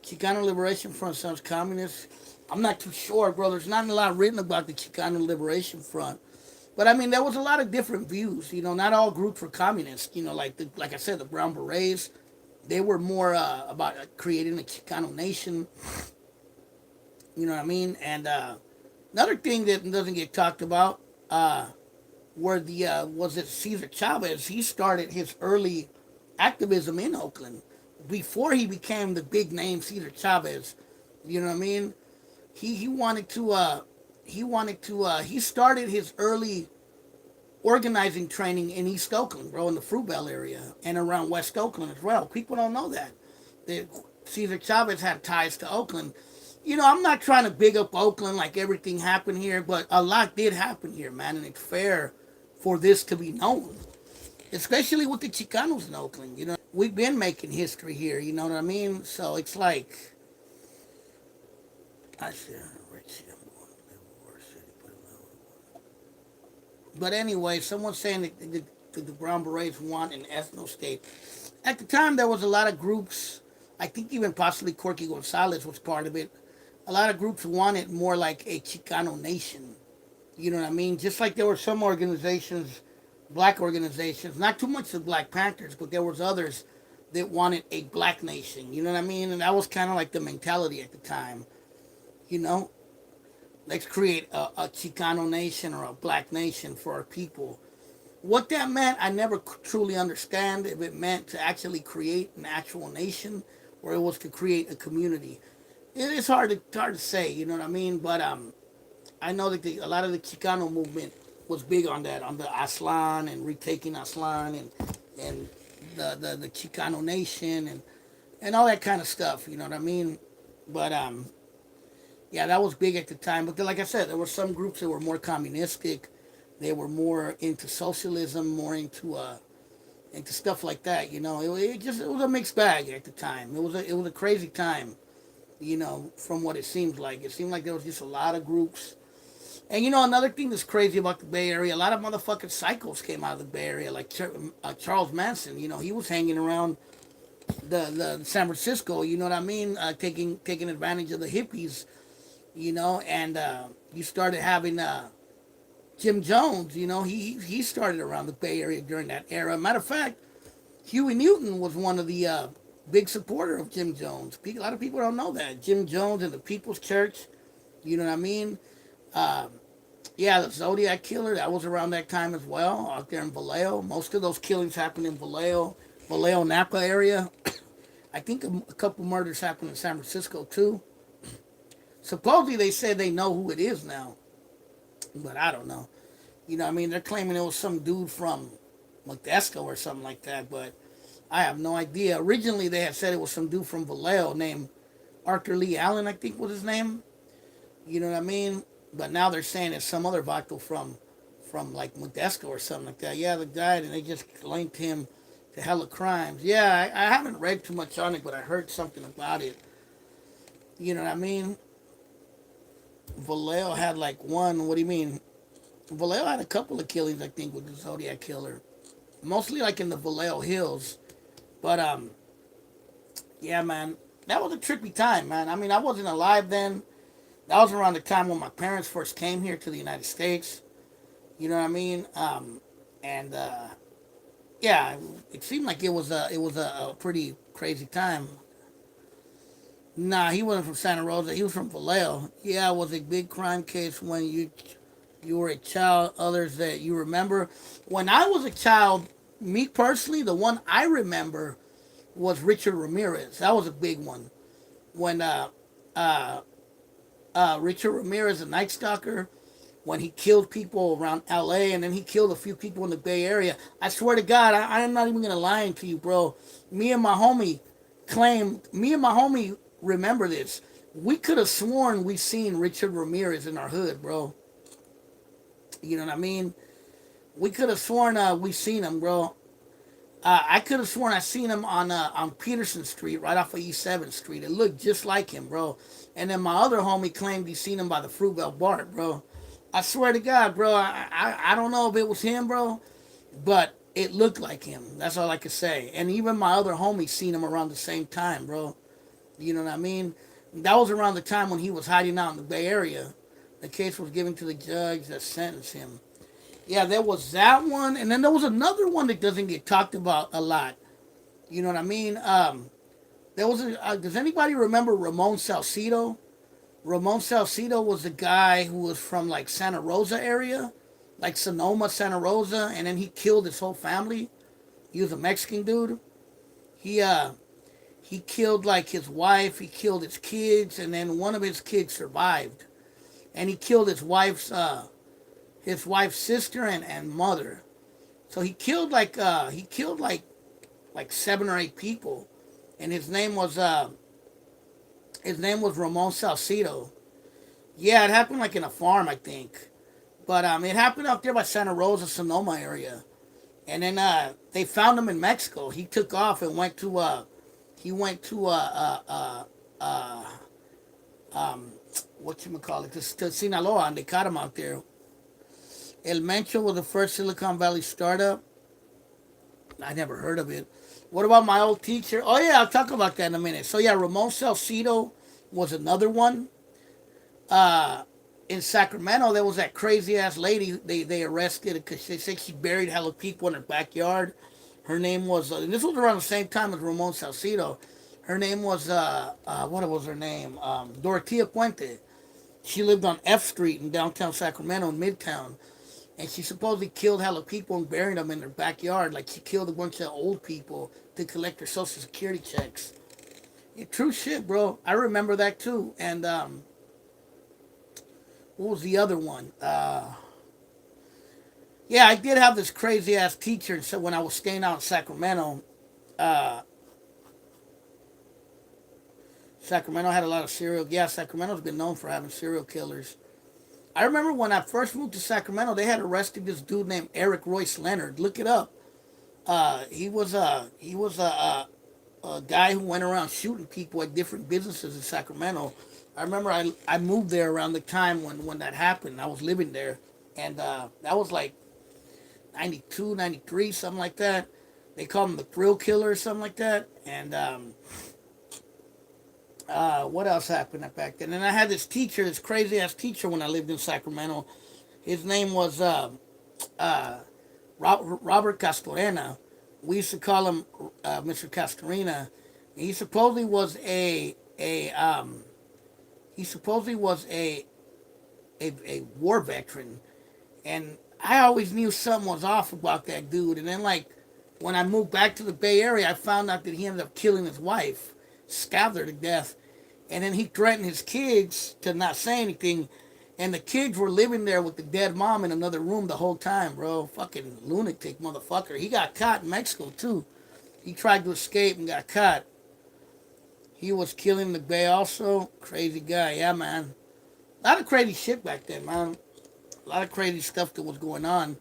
Chicano Liberation Front sounds communist. I'm not too sure, bro. There's not a lot written about the Chicano Liberation Front. But I mean, there was a lot of different views. You know, not all groups were communist. You know, like I said, the Brown Berets, they were more about creating a Chicano nation. You know what I mean? And another thing that doesn't get talked about were the was it Cesar Chavez. He started his early activism in Oakland before he became the big name Cesar Chavez. You know what I mean? He wanted to he started his early organizing training in East Oakland, bro, in the Fruitvale area and around West Oakland as well. People don't know that. That Cesar Chavez had ties to Oakland. You know, I'm not trying to big up Oakland like everything happened here, but a lot did happen here, man, and it's fair for this to be known. Especially with the Chicanos in Oakland. You know, we've been making history here, you know what I mean? So it's like I said rich. But anyway, someone's saying that the Brown Berets want an ethno state. At the time, there was a lot of groups. I think even possibly Corky Gonzalez was part of it. A lot of groups wanted more like a Chicano nation. You know what I mean? Just like there were some organizations, black organizations, not too much the Black Panthers, but there was others that wanted a black nation. You know what I mean? And that was kind of like the mentality at the time. You know? Let's create a Chicano nation or a black nation for our people. What that meant, I never truly understand if it meant to actually create an actual nation or it was to create a community. It's hard to say, you know what I mean? But I know that a lot of the Chicano movement was big on that, on the Aslan and retaking Aslan and the Chicano nation and all that kind of stuff, you know what I mean? But yeah, that was big at the time. But then, like I said, there were some groups that were more communistic. They were more into socialism, more into stuff like that. You know, it was a mixed bag at the time. It was a crazy time. You know, from what it seems like, it seemed like there was just a lot of groups. And you know, another thing that's crazy about the Bay Area, a lot of motherfucking psychos came out of the Bay Area, like Charles Manson. You know, he was hanging around the San Francisco. You know what I mean? Taking advantage of the hippies. You know, and you started having Jim Jones. You know, he started around the Bay Area during that era. Matter of fact, Huey Newton was one of the big supporter of Jim Jones. A lot of people don't know that. Jim Jones and the People's Church. You know what I mean? Yeah, the Zodiac Killer, that was around that time as well, out there in Vallejo. Most of those killings happened in Vallejo, Napa area. I think a couple murders happened in San Francisco too. Supposedly they said they know who it is now, but I don't know. You know, what I mean, they're claiming it was some dude from Modesto or something like that, but I have no idea. Originally, they had said it was some dude from Vallejo named Arthur Lee Allen, I think was his name. You know what I mean? But now they're saying it's some other vato from like Modesto or something like that. Yeah, the guy, and they just linked him to hella crimes. Yeah, I haven't read too much on it, but I heard something about it. You know what I mean? Vallejo had like one. What do you mean? Vallejo had a couple of killings, I think, with the Zodiac killer. Mostly like in the Vallejo Hills. But yeah, man, that was a trippy time, man. I mean, I wasn't alive then. That was around the time when my parents first came here to the United States. You know what I mean? And yeah, it seemed like it was a pretty crazy time. Nah, he wasn't from Santa Rosa. He was from Vallejo. Yeah, it was a big crime case when you were a child. Others that you remember. When I was a child, me personally, the one I remember was Richard Ramirez. That was a big one. When uh, Richard Ramirez, a Night Stalker, when he killed people around LA and then he killed a few people in the Bay Area. I swear to God, I am not even gonna lie to you, bro. Me and my homie remember this. We could have sworn we seen Richard Ramirez in our hood, bro. You know what I mean? We could have sworn we seen him, bro. I could have sworn I seen him on Peterson Street, right off of East 7th Street. It looked just like him, bro. And then my other homie claimed he seen him by the Fruitvale Bar, bro. I swear to God, bro. I don't know if it was him, bro, but it looked like him. That's all I could say. And even my other homie seen him around the same time, bro. You know what I mean? That was around the time when he was hiding out in the Bay Area. The case was given to the judge that sentenced him. Yeah, there was that one, and then there was another one that doesn't get talked about a lot. You know what I mean? There was does anybody remember Ramon Salcedo? Ramon Salcedo was the guy who was from like Santa Rosa area, like Sonoma, Santa Rosa, and then he killed his whole family. He was a Mexican dude. He uh he killed like his wife, he killed his kids, and then one of his kids survived. And he killed his wife's sister and mother. So he killed like 7 or 8 people. And his name was Ramon Salcedo. Yeah, it happened like in a farm, I think. But it happened out there by Santa Rosa, Sonoma area. And then they found him in Mexico. He took off and went to whatchamacallit, to Sinaloa, and they caught him out there. El Mencho was the first Silicon Valley startup. I never heard of it. What about my old teacher? Oh yeah, I'll talk about that in a minute. So yeah, Ramon Salcedo was another one. In Sacramento, there was that crazy ass lady they arrested because they said she buried hella people in her backyard. Her name was, and this was around the same time as Ramon Salcedo. Her name was, what was her name? Dorotea Puente. She lived on F Street in downtown Sacramento in Midtown. And she supposedly killed hella people and buried them in their backyard. Like she killed a bunch of old people to collect their social security checks. Yeah, true shit, bro. I remember that too. And what was the other one? Yeah, I did have this crazy ass teacher. So when I was staying out in Sacramento, uh, Sacramento had a lot of Sacramento's been known for having serial killers. I remember when I first moved to Sacramento, they had arrested this dude named Eric Royce Leonard. Look it up. He was a guy who went around shooting people at different businesses in Sacramento. I remember I moved there around the time when that happened. I was living there, and that was like 92, 93, something like that. They called him the Thrill Killer or something like that. And what else happened back then? And I had this teacher, this crazy ass teacher when I lived in Sacramento. His name was Robert Castorena. We used to call him Mr. Castorena. He supposedly was a war veteran, and I always knew something was off about that dude. And then like When I moved back to the Bay Area, I found out that he ended up killing his wife, stabbed her to death, and then he threatened his kids to not say anything. And the kids were living there with the dead mom in another room the whole time, bro. Fucking lunatic motherfucker. He got caught in Mexico too. He tried to escape and got caught. He was killing the Bay also. Crazy guy, yeah, man. A lot of crazy shit back then, man. A lot of crazy stuff that was going on.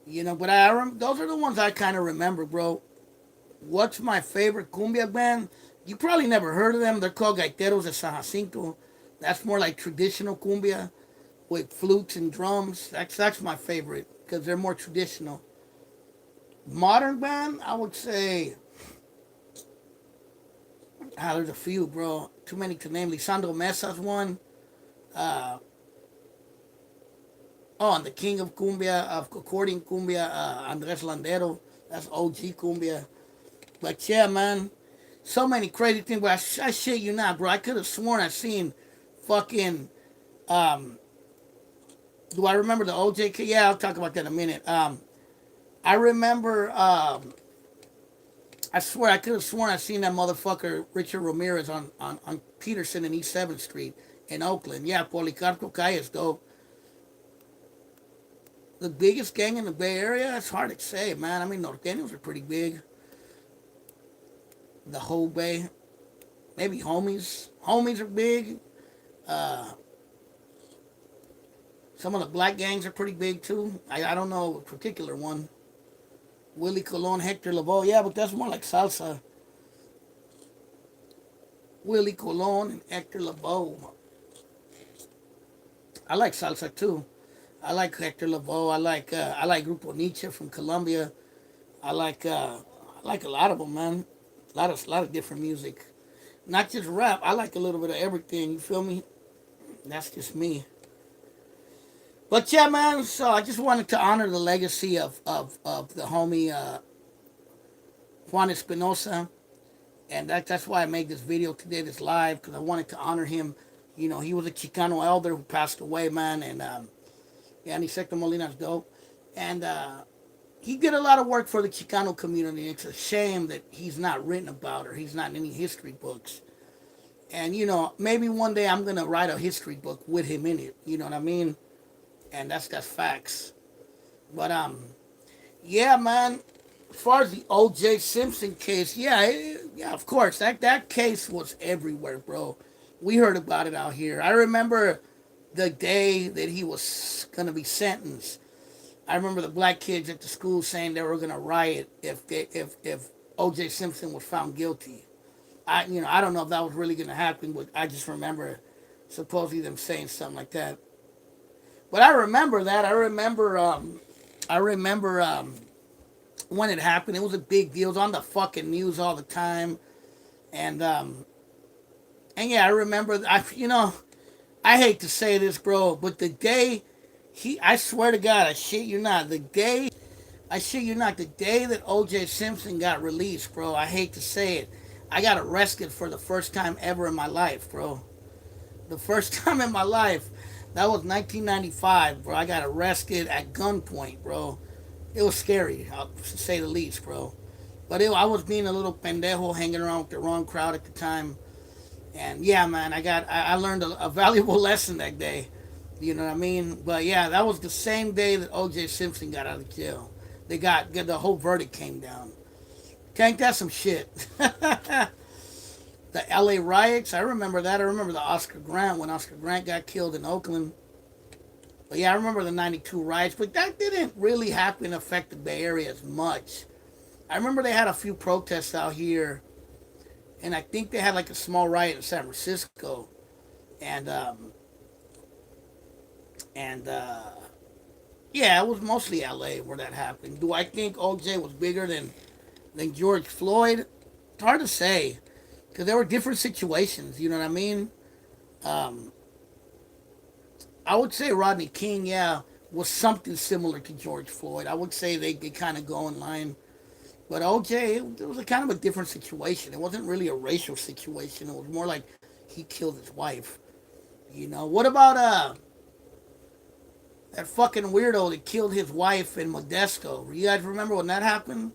But those are the ones I kind of remember, bro. What's my favorite cumbia band? You probably never heard of them. They're called Gaiteros de San Jacinto. That's more like traditional cumbia with flutes and drums. That's my favorite because they're more traditional. Modern band, I would say. There's a few, bro. Too many to name. Lisandro Mesa's one. Uh, and the king of cumbia, of accordion cumbia, Andres Landero. That's OG cumbia. But yeah, man. So many crazy things. But I shit you not, bro. I could have sworn I seen fucking. Do I remember the OJ? Yeah, I'll talk about that in a minute. I remember. I swear I could have sworn I seen that motherfucker Richard Ramirez on Peterson and East 7th Street in Oakland. Yeah, Policarpo Calles, though. The biggest gang in the Bay Area? It's hard to say, man. I mean, Norteños are pretty big. The whole Bay. Maybe homies. Homies are big. Uh, some of the black gangs are pretty big, too. I don't know a particular one. Willie Colon, Hector Lavoe. Yeah, but that's more like salsa. Willie Colon and Hector Lavoe. I like salsa, too. I like Hector Lavoe. I like Grupo Nietzsche from Colombia. I like a lot of them, man. A lot of different music. Not just rap. I like a little bit of everything. You feel me? That's just me. But yeah, man. So I just wanted to honor the legacy of the homie Juan Espinosa, and that's why I made this video today, this live, because I wanted to honor him. He was a Chicano elder who passed away, man, and yeah, Anisecto Molina's dope. And he did a lot of work for the Chicano community. It's a shame that he's not written about or he's not in any history books. And, maybe one day I'm going to write a history book with him in it. You know what I mean? And that's facts. But, yeah, man. As far as the O.J. Simpson case, yeah, of course. That case was everywhere, bro. We heard about it out here. I remember the day that he was going to be sentenced. I remember the black kids at the school saying they were going to riot if O.J. Simpson was found guilty. I don't know if that was really going to happen, but I just remember supposedly them saying something like that. But I remember that. I remember when it happened. It was a big deal. It was on the fucking news all the time. And yeah, I remember. I hate to say this, bro, but the day I swear to God, I shit you not, the day that O.J. Simpson got released, bro, I hate to say it, I got arrested for the first time ever in my life, bro. The first time in my life. That was 1995, bro. I got arrested at gunpoint, bro. It was scary, to say the least, bro. But I was being a little pendejo, hanging around with the wrong crowd at the time. And yeah, man, I learned a valuable lesson that day. You know what I mean? But yeah, that was the same day that O.J. Simpson got out of jail. The whole verdict came down. Tank, that's some shit. The L.A. riots, I remember that. I remember the Oscar Grant, when Oscar Grant got killed in Oakland. But yeah, I remember the 92 riots, but that didn't really happen to affect the Bay Area as much. I remember they had a few protests out here, and I think they had like a small riot in San Francisco. And yeah, it was mostly LA where that happened. Do I think OJ was bigger than George Floyd? It's hard to say, because there were different situations. You know what I mean? I would say Rodney King, yeah, was something similar to George Floyd. I would say they kind of go in line. But OJ, it was a kind of a different situation. It wasn't really a racial situation. It was more like he killed his wife. What about that fucking weirdo that killed his wife in Modesto? You guys remember when that happened?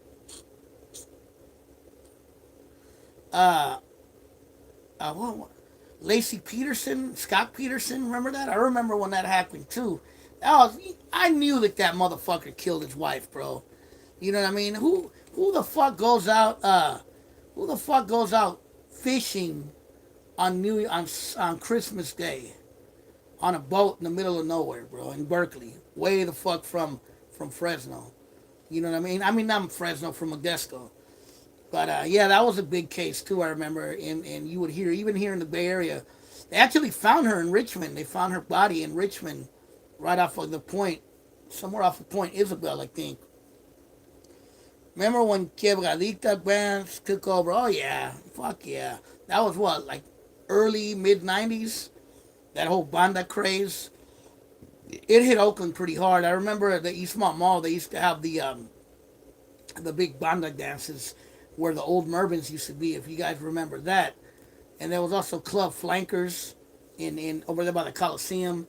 Uh, what, Lacey Peterson, Scott Peterson, remember that? I remember when that happened too. I knew that that motherfucker killed his wife, bro. You know what I mean? Who the fuck goes out? Who the fuck goes out fishing on on Christmas Day on a boat in the middle of nowhere, bro, in Berkeley, way the fuck from Fresno? You know what I mean? I mean, not Fresno, from Modesto. But yeah, that was a big case too. I remember, and you would hear even here in the Bay Area, they actually found her in Richmond. They found her body in Richmond, right off of the point, somewhere off of Point Isabel, I think. Remember when Quebradita bands took over? Oh yeah, fuck yeah. That was what, like early mid '90s. That whole banda craze. It hit Oakland pretty hard. I remember at the Eastmont Mall they used to have the big banda dances where the old Mervins used to be, if you guys remember that. And there was also Club Flankers in over there by the Coliseum.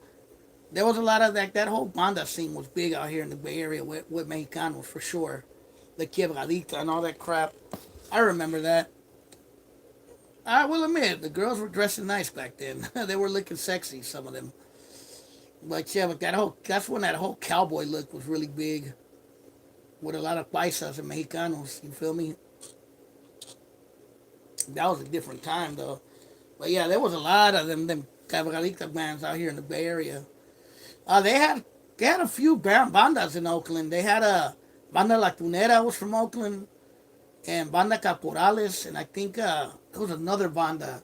There was a lot of that. That whole banda scene was big out here in the Bay Area with Mexicanos for sure. The Quebradita and all that crap. I remember that. I will admit, the girls were dressing nice back then. They were looking sexy, some of them. But yeah, but that's when that whole cowboy look was really big. With a lot of paisas and Mexicanos, you feel me? That was a different time though. But yeah, there was a lot of them Cabralita bands out here in the Bay Area. They had a few bandas in Oakland. They had a Banda La Tunera was from Oakland, and Banda Caporales, and I think there was another banda.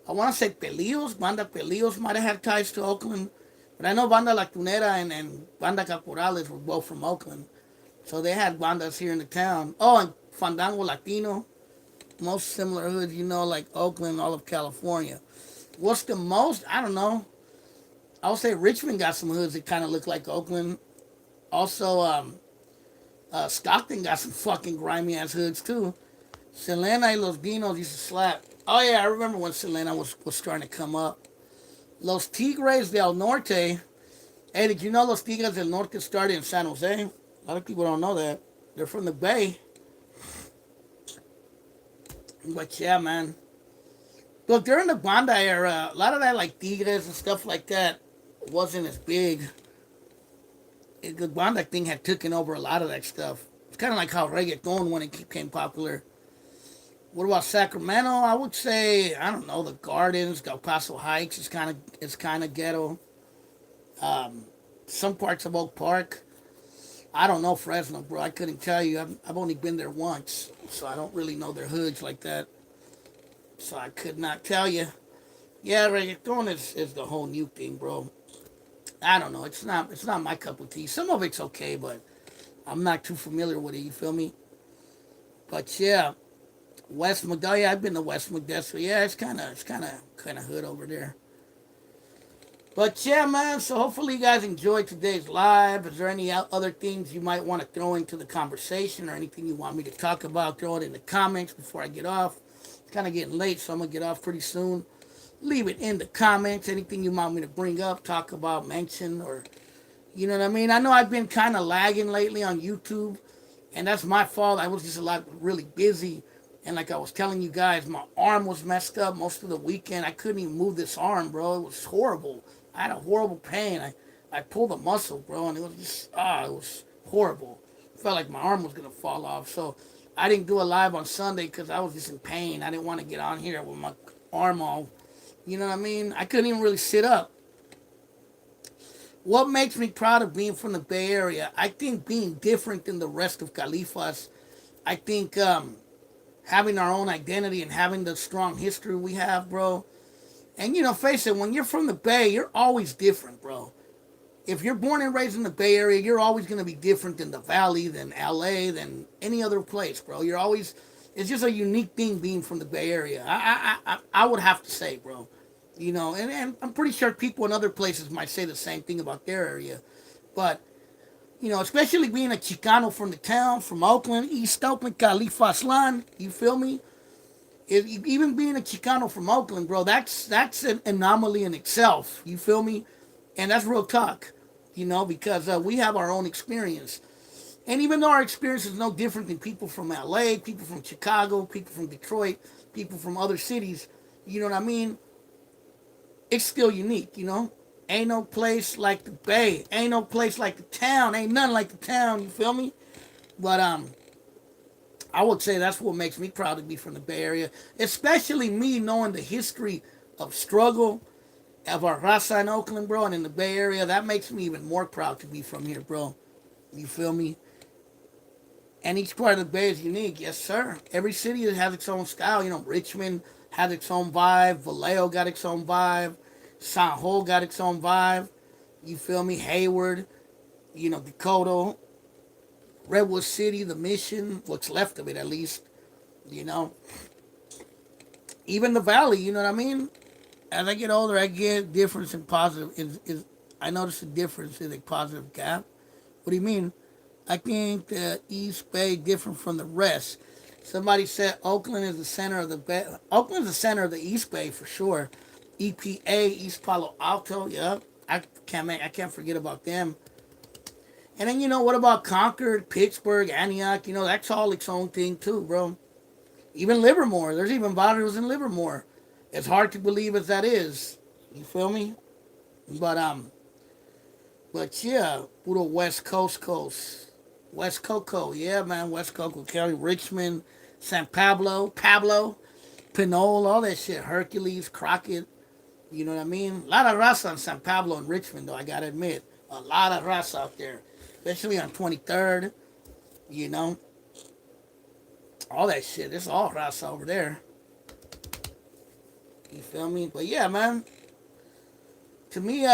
I want to say Pelillos. Banda Pelillos might have had ties to Oakland, but I know Banda La Tunera and Banda Caporales were both from Oakland. So they had bandas here in the town. Oh, and Fandango Latino. Most similar hoods, you know, like Oakland, all of California. What's the most? I don't know. I would say Richmond got some hoods that kind of look like Oakland. Also, Stockton got some fucking grimy ass hoods too. Selena y Los Dinos used to slap. Oh yeah, I remember when Selena was starting to come up. Los Tigres del Norte. Hey, did you know Los Tigres del Norte started in San Jose? A lot of people don't know that. They're from the Bay. But yeah, man. Look, during the Banda era, a lot of that like Tigres and stuff like that wasn't as big. The Banda thing had taken over a lot of that stuff. It's kind of like how reggaeton when it became popular. What about Sacramento? I would say, I don't know, the Gardens, Del Paso Heights is kind of ghetto. Some parts of Oak Park. I don't know Fresno, bro. I couldn't tell you. I've only been there once, so I don't really know their hoods like that. So I could not tell you. Yeah, reggaeton is the whole new thing, bro. I don't know. It's not my cup of tea. Some of it's okay, but I'm not too familiar with it. You feel me? But yeah, West Modesto. Yeah, I've been to West Modesto. Yeah, it's kind of hood over there. But yeah, man. So hopefully you guys enjoyed today's live. Is there any other things you might want to throw into the conversation or anything you want me to talk about? Throw it in the comments before I get off. It's kind of getting late, so I'm gonna get off pretty soon. Leave it in the comments. Anything you want me to bring up, talk about, mention, or you know what I mean. I know I've been kind of lagging lately on YouTube, and that's my fault. I was just really busy. And like I was telling you guys, my arm was messed up most of the weekend. I couldn't even move this arm, bro. It was horrible. I had a horrible pain. I pulled a muscle, bro, and it was just, it was horrible. I felt like my arm was going to fall off. So I didn't do a live on Sunday because I was just in pain. I didn't want to get on here with my arm all, you know what I mean? I couldn't even really sit up. What makes me proud of being from the Bay Area? I think being different than the rest of Califas. I think having our own identity and having the strong history we have, bro. And, you know, face it, when you're from the Bay, you're always different, bro. If you're born and raised in the Bay Area, you're always going to be different than the Valley, than LA, than any other place, bro. You're always, it's just a unique thing being from the Bay Area. I would have to say, bro. You know, and I'm pretty sure people in other places might say the same thing about their area. But, you know, especially being a Chicano from the town, from Oakland, East Oakland, Califaslan, you feel me? Even being a Chicano from Oakland, bro, that's an anomaly in itself. You feel me? And that's real talk, you know, because we have our own experience. And even though our experience is no different than people from LA, people from Chicago, people from Detroit, people from other cities, you know what I mean? It's still unique, you know? Ain't no place like the Bay. Ain't no place like the town. Ain't nothing like the town, you feel me? But I would say that's what makes me proud to be from the Bay Area. Especially me knowing the history of struggle of our raza in Oakland, bro, and in the Bay Area. That makes me even more proud to be from here, bro. You feel me? And each part of the Bay is unique, yes, sir. Every city has its own style. You know, Richmond has its own vibe. Vallejo got its own vibe. San Jose got its own vibe. You feel me? Hayward, you know, Dakota, Redwood City, the Mission, what's left of it at least, you know. Even the Valley, you know what I mean? As I get older, I get difference in positive. I notice a difference in a positive gap. What do you mean? I think the East Bay different from the rest. Somebody said Oakland is the center of the Bay. Oakland is the center of the East Bay for sure. EPA, East Palo Alto, yeah. I can't forget about them. And then, you know, what about Concord, Pittsburgh, Antioch? You know, that's all its own thing too, bro. Even Livermore. There's even barrios in Livermore. It's hard to believe as that is. You feel me? But yeah, puro West Coast coast. West Coco, yeah, man. West Coco County, Richmond, San Pablo, Pinole, all that shit. Hercules, Crockett. You know what I mean? A lot of raza on San Pablo and Richmond, though, I gotta admit. A lot of raza out there. Especially on 23rd, you know. All that shit. It's all raza over there. You feel me? But yeah, man. To me,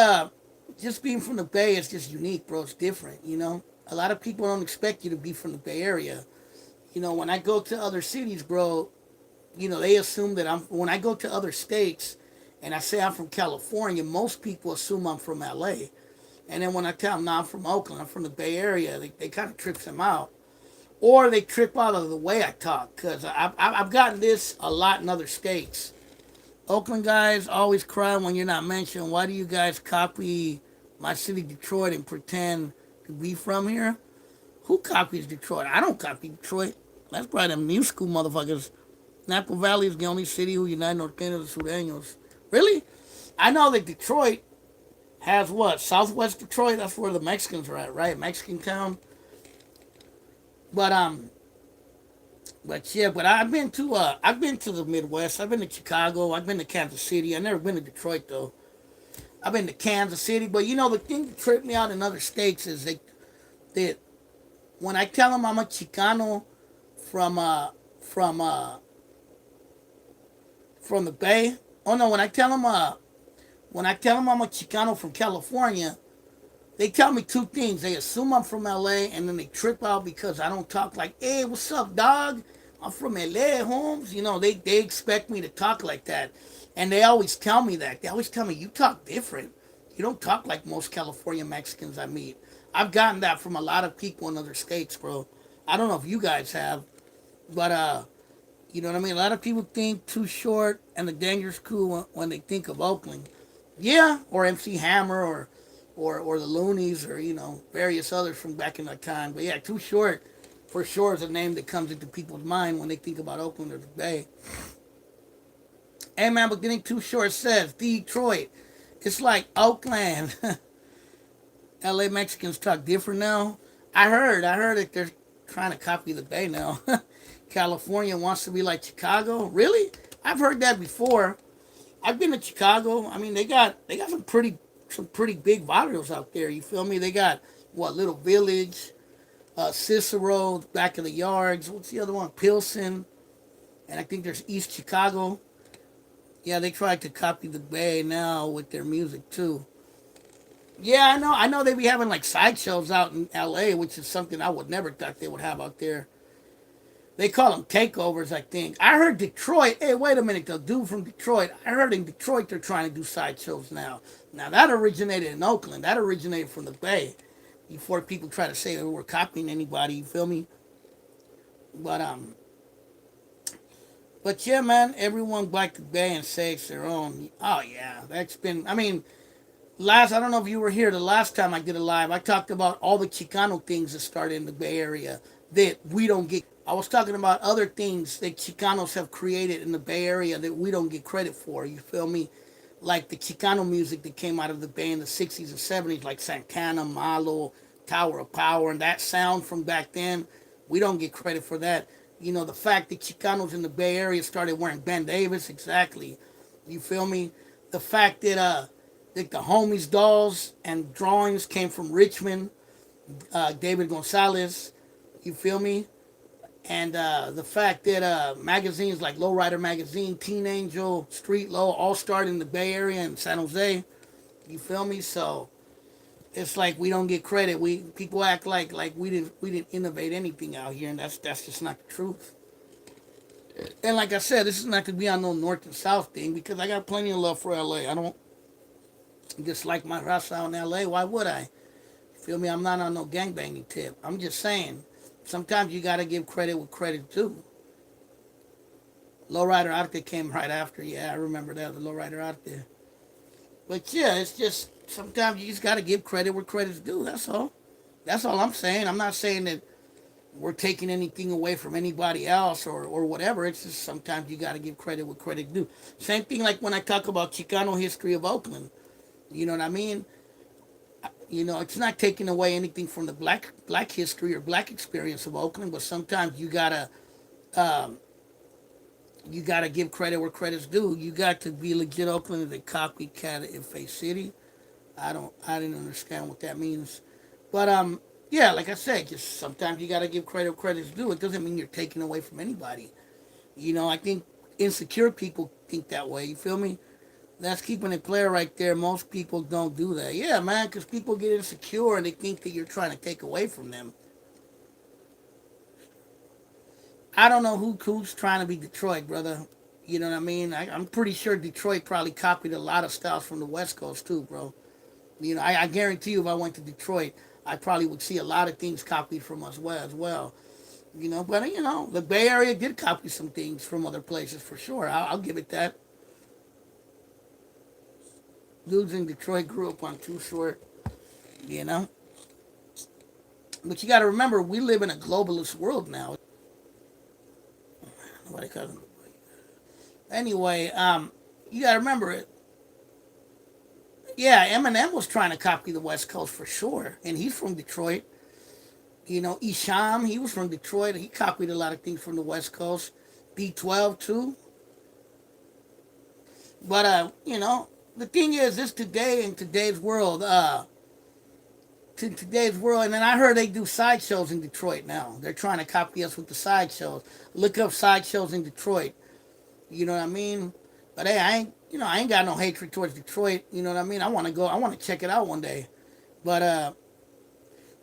just being from the Bay is just unique, bro. It's different, you know. A lot of people don't expect you to be from the Bay Area. You know, when I go to other cities, bro, you know, they assume that when I go to other states and I say I'm from California, most people assume I'm from LA. And then when I tell them, no, I'm from Oakland, I'm from the Bay Area, they kind of trips them out. Or they trip out of the way I talk, because I've gotten this a lot in other states. Oakland guys always cry when you're not mentioned. Why do you guys copy my city, Detroit, and pretend to be from here? Who copies Detroit? I don't copy Detroit. That's probably them new school motherfuckers. Napa Valley is the only city who unite norteños and sureños. Really? I know that Detroit has what? Southwest Detroit? That's where the Mexicans are at, right? Mexican town. But yeah, but I've been to the Midwest. I've been to Chicago. I've been to Kansas City. I've never been to Detroit though. I've been to Kansas City, but you know the thing that tripped me out in other states is they when I tell them I'm a Chicano from from uh from the Bay. Oh no, when I tell them I'm a Chicano from California, they tell me two things. They assume I'm from LA, and then they trip out because I don't talk like, hey, what's up, dog? I'm from LA, Holmes. You know, they expect me to talk like that. And they always tell me that. They always tell me, you talk different. You don't talk like most California Mexicans I meet. I've gotten that from a lot of people in other states, bro. I don't know if you guys have, but you know what I mean? A lot of people think Too Short and the Dangerous Crew when they think of Oakland. Yeah, or MC Hammer or the Loonies or, you know, various others from back in that time. But yeah, Too Short for sure is a name that comes into people's mind when they think about Oakland or the Bay. Hey man, but getting Too Short says Detroit. It's like Oakland. LA Mexicans talk different now. I heard that they're trying to copy the Bay now. California wants to be like Chicago. Really? I've heard that before. I've been to Chicago. I mean, they got some pretty big barrios out there. You feel me? They got what, Little Village, Cicero, back of the yards. What's the other one? Pilsen, and I think there's East Chicago. Yeah, they tried to copy the Bay now with their music too. Yeah, I know they be having like sideshows out in LA, which is something I would never thought they would have out there. They call them takeovers, I think. I heard Detroit. Hey, wait a minute, the dude from Detroit. I heard in Detroit they're trying to do sideshows now. Now that originated in Oakland. That originated from the Bay. Before people try to say that we're copying anybody, you feel me? But yeah, man, everyone like the Bay and say it's their own. Oh yeah, that's been. I mean, I don't know if you were here the last time I did a live. I talked about all the Chicano things that started in the Bay Area. that we don't get. I was talking about other things that Chicanos have created in the Bay Area that we don't get credit for. You feel me? Like the Chicano music that came out of the Bay in the 60s and 70s, like Santana, Malo, Tower of Power, and that sound from back then, we don't get credit for that. You know, the fact that Chicanos in the Bay Area started wearing Ben Davis, exactly. You feel me? The fact that the homies dolls and drawings came from Richmond, David Gonzalez, you feel me? And the fact that magazines like Lowrider Magazine, Teen Angel, Street Low all started in the Bay Area and San Jose. You feel me? So it's like we don't get credit. We people act like we didn't innovate anything out here, and that's just not the truth. And like I said, this is not to be on no North and South thing because I got plenty of love for LA. I don't dislike my house out in LA. Why would I? Feel me? I'm not on no gangbanging tip. I'm just saying. Sometimes you gotta give credit what credit's due. Lowrider out there came right after. Yeah, I remember that. The lowrider out there. But yeah, it's just sometimes you just gotta give credit where credit's due. That's all. That's all I'm saying. I'm not saying that we're taking anything away from anybody else or whatever. It's just sometimes you gotta give credit where credit's due. Same thing like when I talk about Chicano history of Oakland. You know what I mean? You know, it's not taking away anything from the black history or black experience of Oakland, but sometimes um, you gotta give credit where credit's due. You got to be legit Oakland as a copycat in Face City. I didn't understand what that means, but yeah, like I said, just sometimes you gotta give credit where credit's due. It doesn't mean you're taking away from anybody. You know, I think insecure people think that way. You feel me? That's keeping it clear right there. Most people don't do that. Yeah, man, because people get insecure and they think that you're trying to take away from them. I don't know who's trying to be Detroit, brother. You know what I mean? I'm pretty sure Detroit probably copied a lot of styles from the West Coast too, bro. You know, I guarantee you, if I went to Detroit, I probably would see a lot of things copied from us as well. You know, but you know, the Bay Area did copy some things from other places for sure. I'll give it that. Dudes in Detroit grew up on Too Short, you know. But you got to remember, we live in a globalist world now. Nobody calls him. Anyway, you got to remember it. Yeah, Eminem was trying to copy the West Coast for sure, and he's from Detroit. You know, Isham, he was from Detroit. He copied a lot of things from the West Coast. B12 too. But you know, the thing is, this today in today's world, to today's world, and then I heard they do sideshows in Detroit now. They're trying to copy us with the sideshows. Look up sideshows in Detroit. You know what I mean? But hey, I ain't got no hatred towards Detroit. You know what I mean? I want to go. I want to check it out one day. But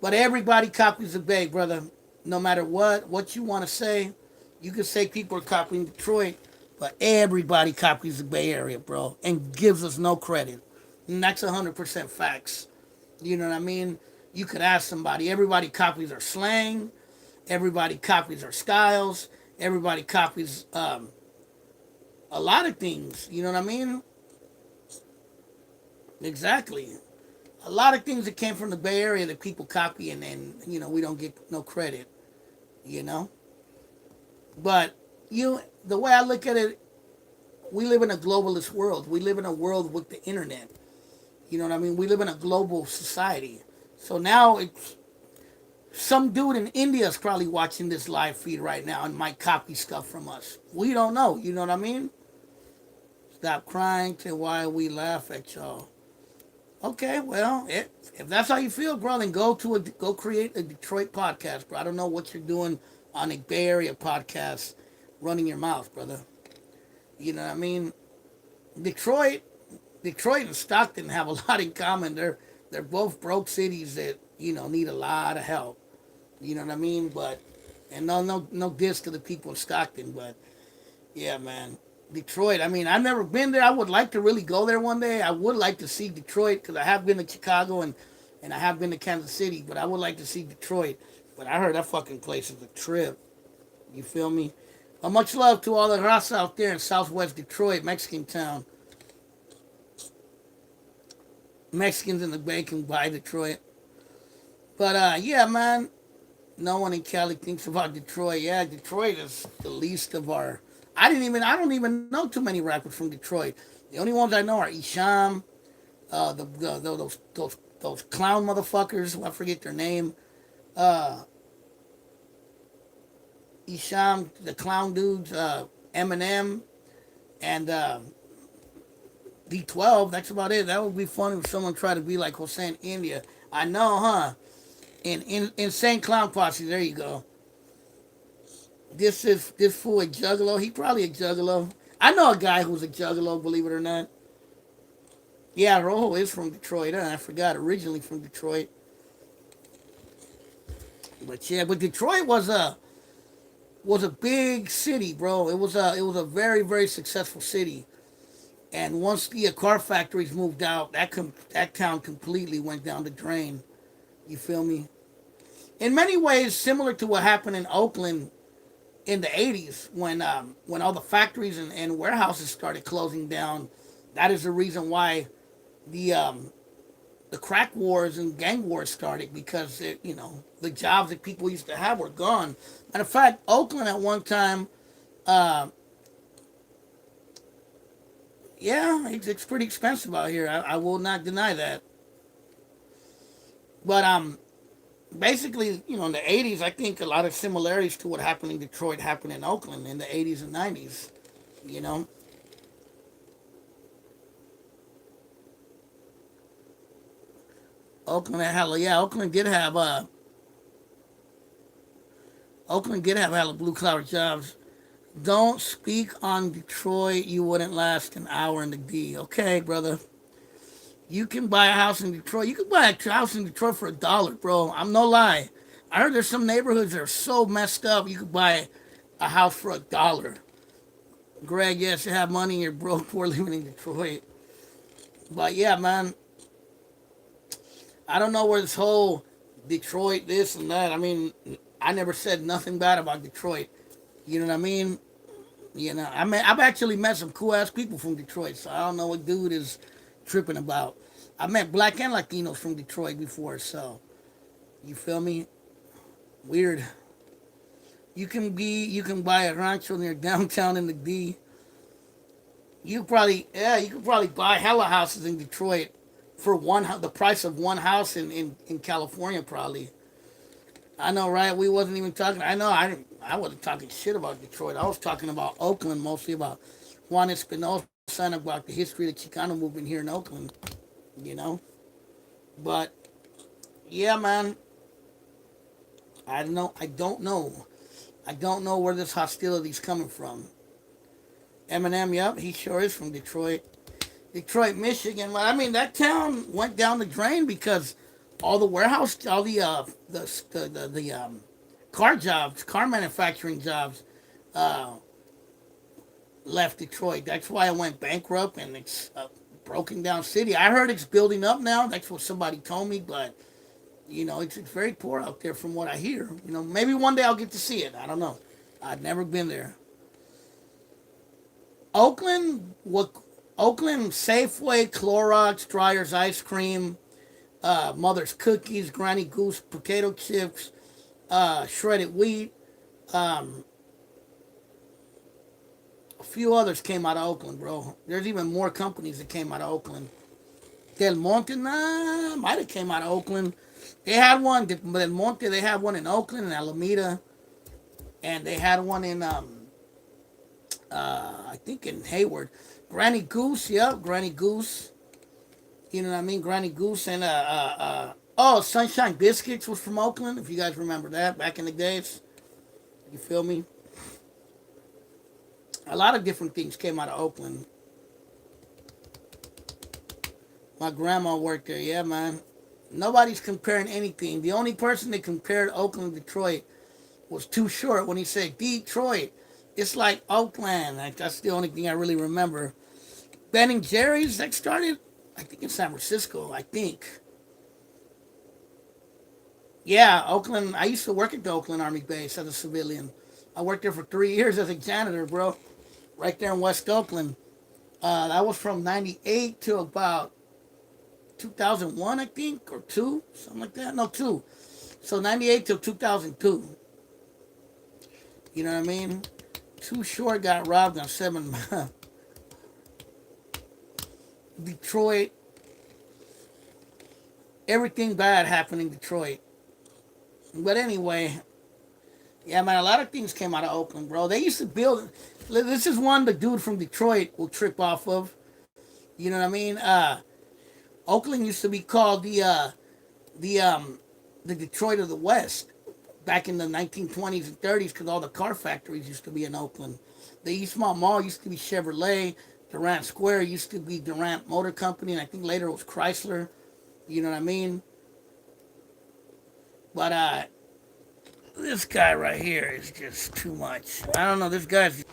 everybody copies the Bay, brother. No matter what you want to say, you can say people are copying Detroit, but everybody copies the Bay Area, bro, and gives us no credit. And that's 100% facts. You know what I mean? You could ask somebody. Everybody copies our slang. Everybody copies our styles. Everybody copies a lot of things. You know what I mean? Exactly. A lot of things that came from the Bay Area that people copy and then, you know, we don't get no credit, you know? But the way I look at it, we live in a globalist world. We live in a world with the internet. You know what I mean? We live in a global society. So now it's some dude in India is probably watching this live feed right now and might copy stuff from us. We don't know. You know what I mean? Stop crying to why we laugh at y'all. Okay, well, if that's how you feel, bro, then go create a Detroit podcast, bro. I don't know what you're doing on a Bay Area podcast, running your mouth, brother. You know what I mean? Detroit, Detroit and Stockton have a lot in common. They're both broke cities that need a lot of help. You know what I mean? But and no diss to the people in Stockton, but yeah, man. Detroit. I mean, I've never been there. I would like to really go there one day. I would like to see Detroit because I have been to Chicago and I have been to Kansas City, but I would like to see Detroit. But I heard that fucking place is a trip. You feel me? Much love to all the raza out there in Southwest Detroit, Mexican town. Mexicans in the Bay can buy Detroit. But yeah, man. No one in Cali thinks about Detroit. Yeah, Detroit is the least of our. I don't even know too many rappers from Detroit. The only ones I know are Isham, those clown motherfuckers. I forget their name. Uh, Isham, the clown dudes. Eminem and D12. That's about it. That would be fun if someone tried to be like Hossein India. I know, huh? In Insane Clown Posse. There you go. This fool a juggalo. He probably a juggalo. I know a guy who's a juggalo. Believe it or not. Yeah, Rojo is from Detroit. Huh? I forgot. Originally from Detroit. But yeah, but Detroit was a big city, bro. It was a very very successful city. And once the car factories moved out, that town completely went down the drain. You feel me? In many ways, similar to what happened in Oakland in the '80s when all the factories and warehouses started closing down. That is the reason why the um, the crack wars and gang wars started because the jobs that people used to have were gone. Matter of fact, Oakland at one time, uh, yeah, it's pretty expensive out here. I will not deny that. But basically, in the '80s, I think a lot of similarities to what happened in Detroit happened in Oakland in the '80s and '90s. You know, Oakland had hella, yeah, Oakland did have hella blue collar jobs. Don't speak on Detroit. You wouldn't last an hour in the D. Okay, brother. You can buy a house in Detroit. You can buy a house in Detroit for $1, bro. I'm no lie. I heard there's some neighborhoods that are so messed up. You could buy a house for $1. Greg, yes, you have money. You're broke. Poor living in Detroit. But yeah, man, I don't know where this whole Detroit this and that. I mean, I never said nothing bad about Detroit. You know what I mean? I've actually met some cool ass people from Detroit, so I don't know what dude is tripping about. I met black and Latinos from Detroit before, so you feel me? Weird. You can buy a rancho near downtown in the D. You could probably buy hella houses in Detroit for the price of one house in California probably. I know, right? We wasn't even talking. I know I wasn't talking shit about Detroit. I was talking about Oakland, mostly about Juan Espinosa and about the history of the Chicano movement here in Oakland. You know, but yeah, man, I don't know. I don't know. I don't know where this hostility's coming from. Eminem, yep, he sure is from Detroit. Detroit, Michigan. Well, I mean, that town went down the drain because all the warehouse, all the car jobs, car manufacturing jobs, uh, left Detroit. That's why it went bankrupt and it's a broken down city. I heard it's building up now. That's what somebody told me, but it's very poor out there from what I hear. Maybe one day I'll get to see it. I don't know. I've never been there. Oakland, what? Oakland Safeway, Clorox, Dryer's ice cream, Mother's cookies, Granny Goose potato chips, shredded wheat. Um, a few others came out of Oakland, bro. There's even more companies that came out of Oakland. Del Monte, nah, might have came out of Oakland. They had one, Del Monte. They had one in Oakland and Alameda, and they had one in I think in Hayward. Granny Goose, yep, Granny Goose. You know what I mean? Granny Goose and Sunshine Biscuits was from Oakland. If you guys remember that back in the days, you feel me? A lot of different things came out of Oakland. My grandma worked there, yeah, man. Nobody's comparing anything. The only person that compared Oakland to Detroit was Too Short when he said Detroit. It's like Oakland. That's the only thing I really remember. Ben and Jerry's, that started, I think, in San Francisco, I think. Yeah, Oakland. I used to work at the Oakland Army Base as a civilian. I worked there for 3 years as a janitor, bro. Right there in West Oakland. That was from 98 to about 2001, I think, or 2, something like that. No, 2. So 98 till 2002. You know what I mean? Too Short got robbed on 7 Detroit. Everything bad happened in Detroit. But anyway, yeah, man, a lot of things came out of Oakland, bro. They used to build. This is one the dude from Detroit will trip off of. You know what I mean? Oakland used to be called the the Detroit of the West back in the 1920s and 30s because all the car factories used to be in Oakland. The Eastmont Mall used to be Chevrolet. Durant Square used to be Durant Motor Company, and I think later it was Chrysler. You know what I mean? But this guy right here is just too much. I don't know. This guy's.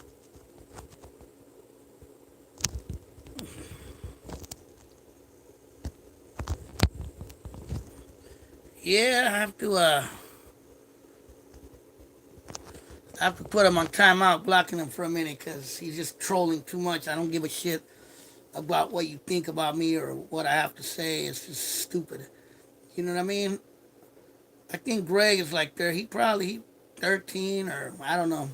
Yeah, I have to put him on timeout, blocking him for a minute because he's just trolling too much. I don't give a shit about what you think about me or what I have to say. It's just stupid. You know what I mean? I think Greg is like there. He probably 13 or I don't know.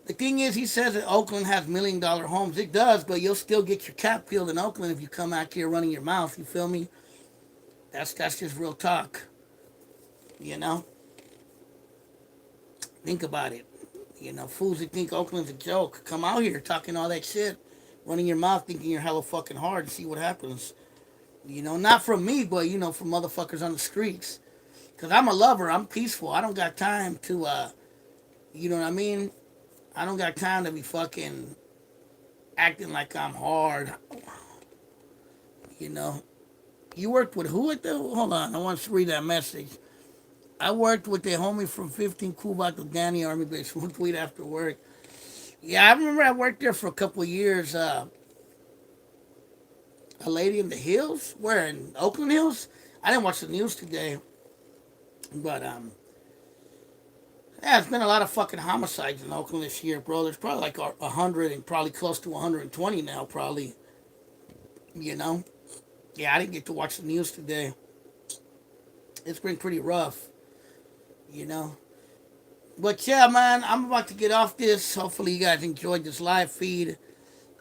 The thing is, he says that Oakland has $1 million homes. It does, but you'll still get your cap peeled in Oakland if you come out here running your mouth. You feel me? That's just real talk. You know? Think about it. You know, fools that think Oakland's a joke, come out here talking all that shit, running your mouth thinking you're hella fucking hard and see what happens. You know, not from me, but, you know, from motherfuckers on the streets. Because I'm a lover. I'm peaceful. I don't got time to, you know what I mean? I don't got time to be fucking acting like I'm hard. You know? You worked with who at the... Hold on. I want to read that message. I worked with a homie from 15 Kubat to Danny Army Base. One tweet after work. Yeah, I remember I worked there for a couple of years. A lady in the hills? Where? In Oakland Hills? I didn't watch the news today. But, yeah, it's been a lot of fucking homicides in Oakland this year, bro. There's probably like 100 and probably close to 120 now, probably. You know? Yeah, I didn't get to watch the news today. It's been pretty rough. You know? But yeah, man, I'm about to get off this. Hopefully you guys enjoyed this live feed.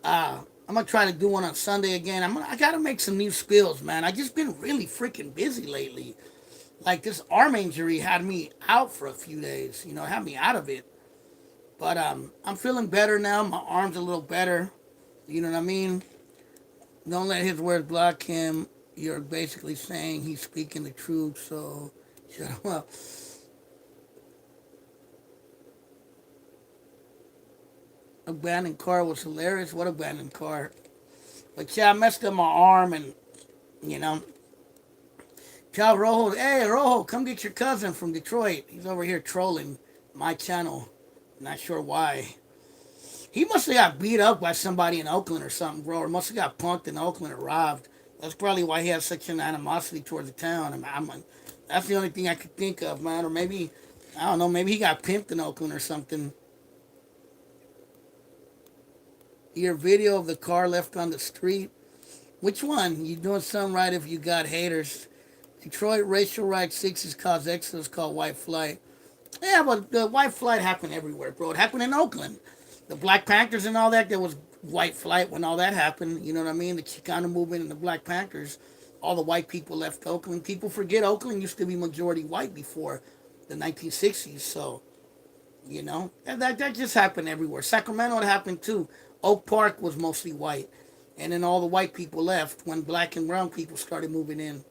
I'm gonna try to do one on Sunday again. I gotta make some new skills, man. I just been really freaking busy lately. Like this arm injury had me out for a few days. You know, had me out of it. But I'm feeling better now. My arm's a little better. You know what I mean? Don't let his words block him. You're basically saying he's speaking the truth. So shut him up. Abandoned car was hilarious. What abandoned car? But yeah, I messed up my arm and, you know. Tell Rojo, hey, Rojo, come get your cousin from Detroit. He's over here trolling my channel. Not sure why. He must have got beat up by somebody in Oakland or something, bro. Or must have got punked in Oakland or robbed. That's probably why he has such an animosity towards the town. That's the only thing I could think of, man. Or maybe, I don't know, maybe he got pimped in Oakland or something. Your video of the car left on the street. Which one? You doing something right if you got haters. Detroit racial rights sixes cause exodus called white flight. Yeah, but the white flight happened everywhere, bro. It happened in Oakland. The Black Panthers and all that, there was white flight when all that happened. You know what I mean? The Chicano movement and the Black Panthers. All the white people left Oakland. People forget Oakland used to be majority white before the 1960s. So, you know, that just happened everywhere. Sacramento, it happened too. Oak Park was mostly white. And then all the white people left when black and brown people started moving in.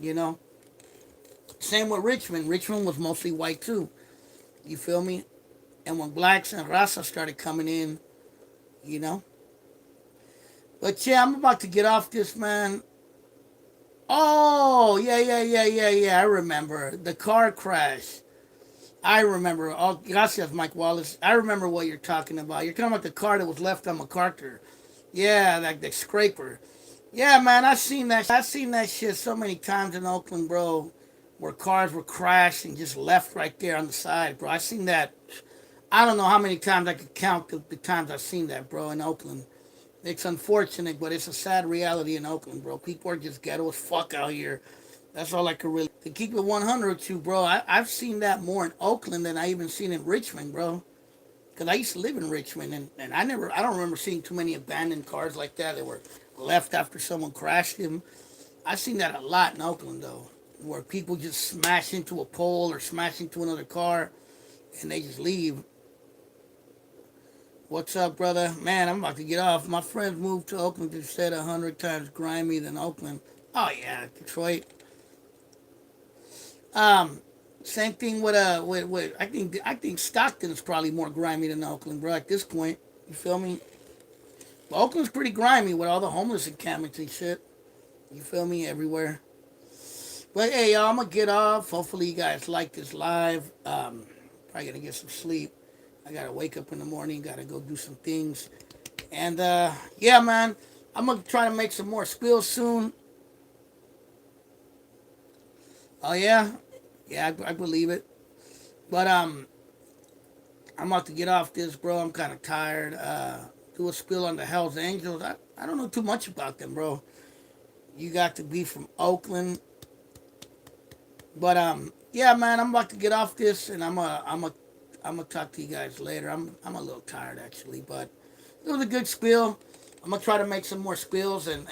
You know? Same with Richmond. Richmond was mostly white too. You feel me? And when blacks and raza started coming in, you know? But yeah, I'm about to get off this, man. Oh, yeah. I remember. The car crash. I remember. Oh, gracias, Mike Wallace. I remember what you're talking about. You're talking about the car that was left on MacArthur. Yeah, like the scraper. Yeah, man, I've seen that. I've seen that shit so many times in Oakland, bro, where cars were crashed and just left right there on the side, bro. I've seen that. I don't know how many times I could count the times I've seen that, bro, in Oakland. It's unfortunate, but it's a sad reality in Oakland, bro. People are just ghetto as fuck out here. That's all I could really to keep it 100 with you, bro. I've seen that more in Oakland than I even seen in Richmond, bro. Because I used to live in Richmond, and I don't remember seeing too many abandoned cars like that. They were left after someone crashed them. I've seen that a lot in Oakland, though, where people just smash into a pole or smash into another car and they just leave. What's up, brother? Man, I'm about to get off. My friends moved to Oakland. They said 100 times grimy than Oakland. Oh yeah, Detroit. Um, Same thing with I think Stockton is probably more grimy than Oakland, bro. At this point, you feel me? But Oakland's pretty grimy with all the homeless encampments and shit. You feel me? Everywhere. But hey, y'all, I'm gonna get off. Hopefully, you guys like this live. Probably gonna get some sleep. I gotta wake up in the morning. Gotta go do some things. And yeah, man, I'm gonna try to make some more spills soon. Oh yeah, yeah, I believe it. But I'm about to get off this, bro. I'm kind of tired. Do a spill on the Hell's Angels. I don't know too much about them, bro. You got to be from Oakland. But yeah, man, I'm about to get off this, and I'm gonna talk to you guys later. I'm a little tired actually, but it was a good spill. I'm gonna try to make some more spills and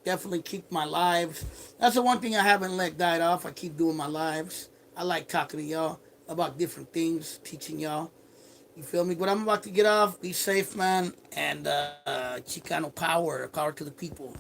definitely keep my lives. That's the one thing I haven't let die off. I keep doing my lives. I like talking to y'all about different things, teaching y'all. You feel me? But I'm about to get off. Be safe, man. And Chicano power to the people.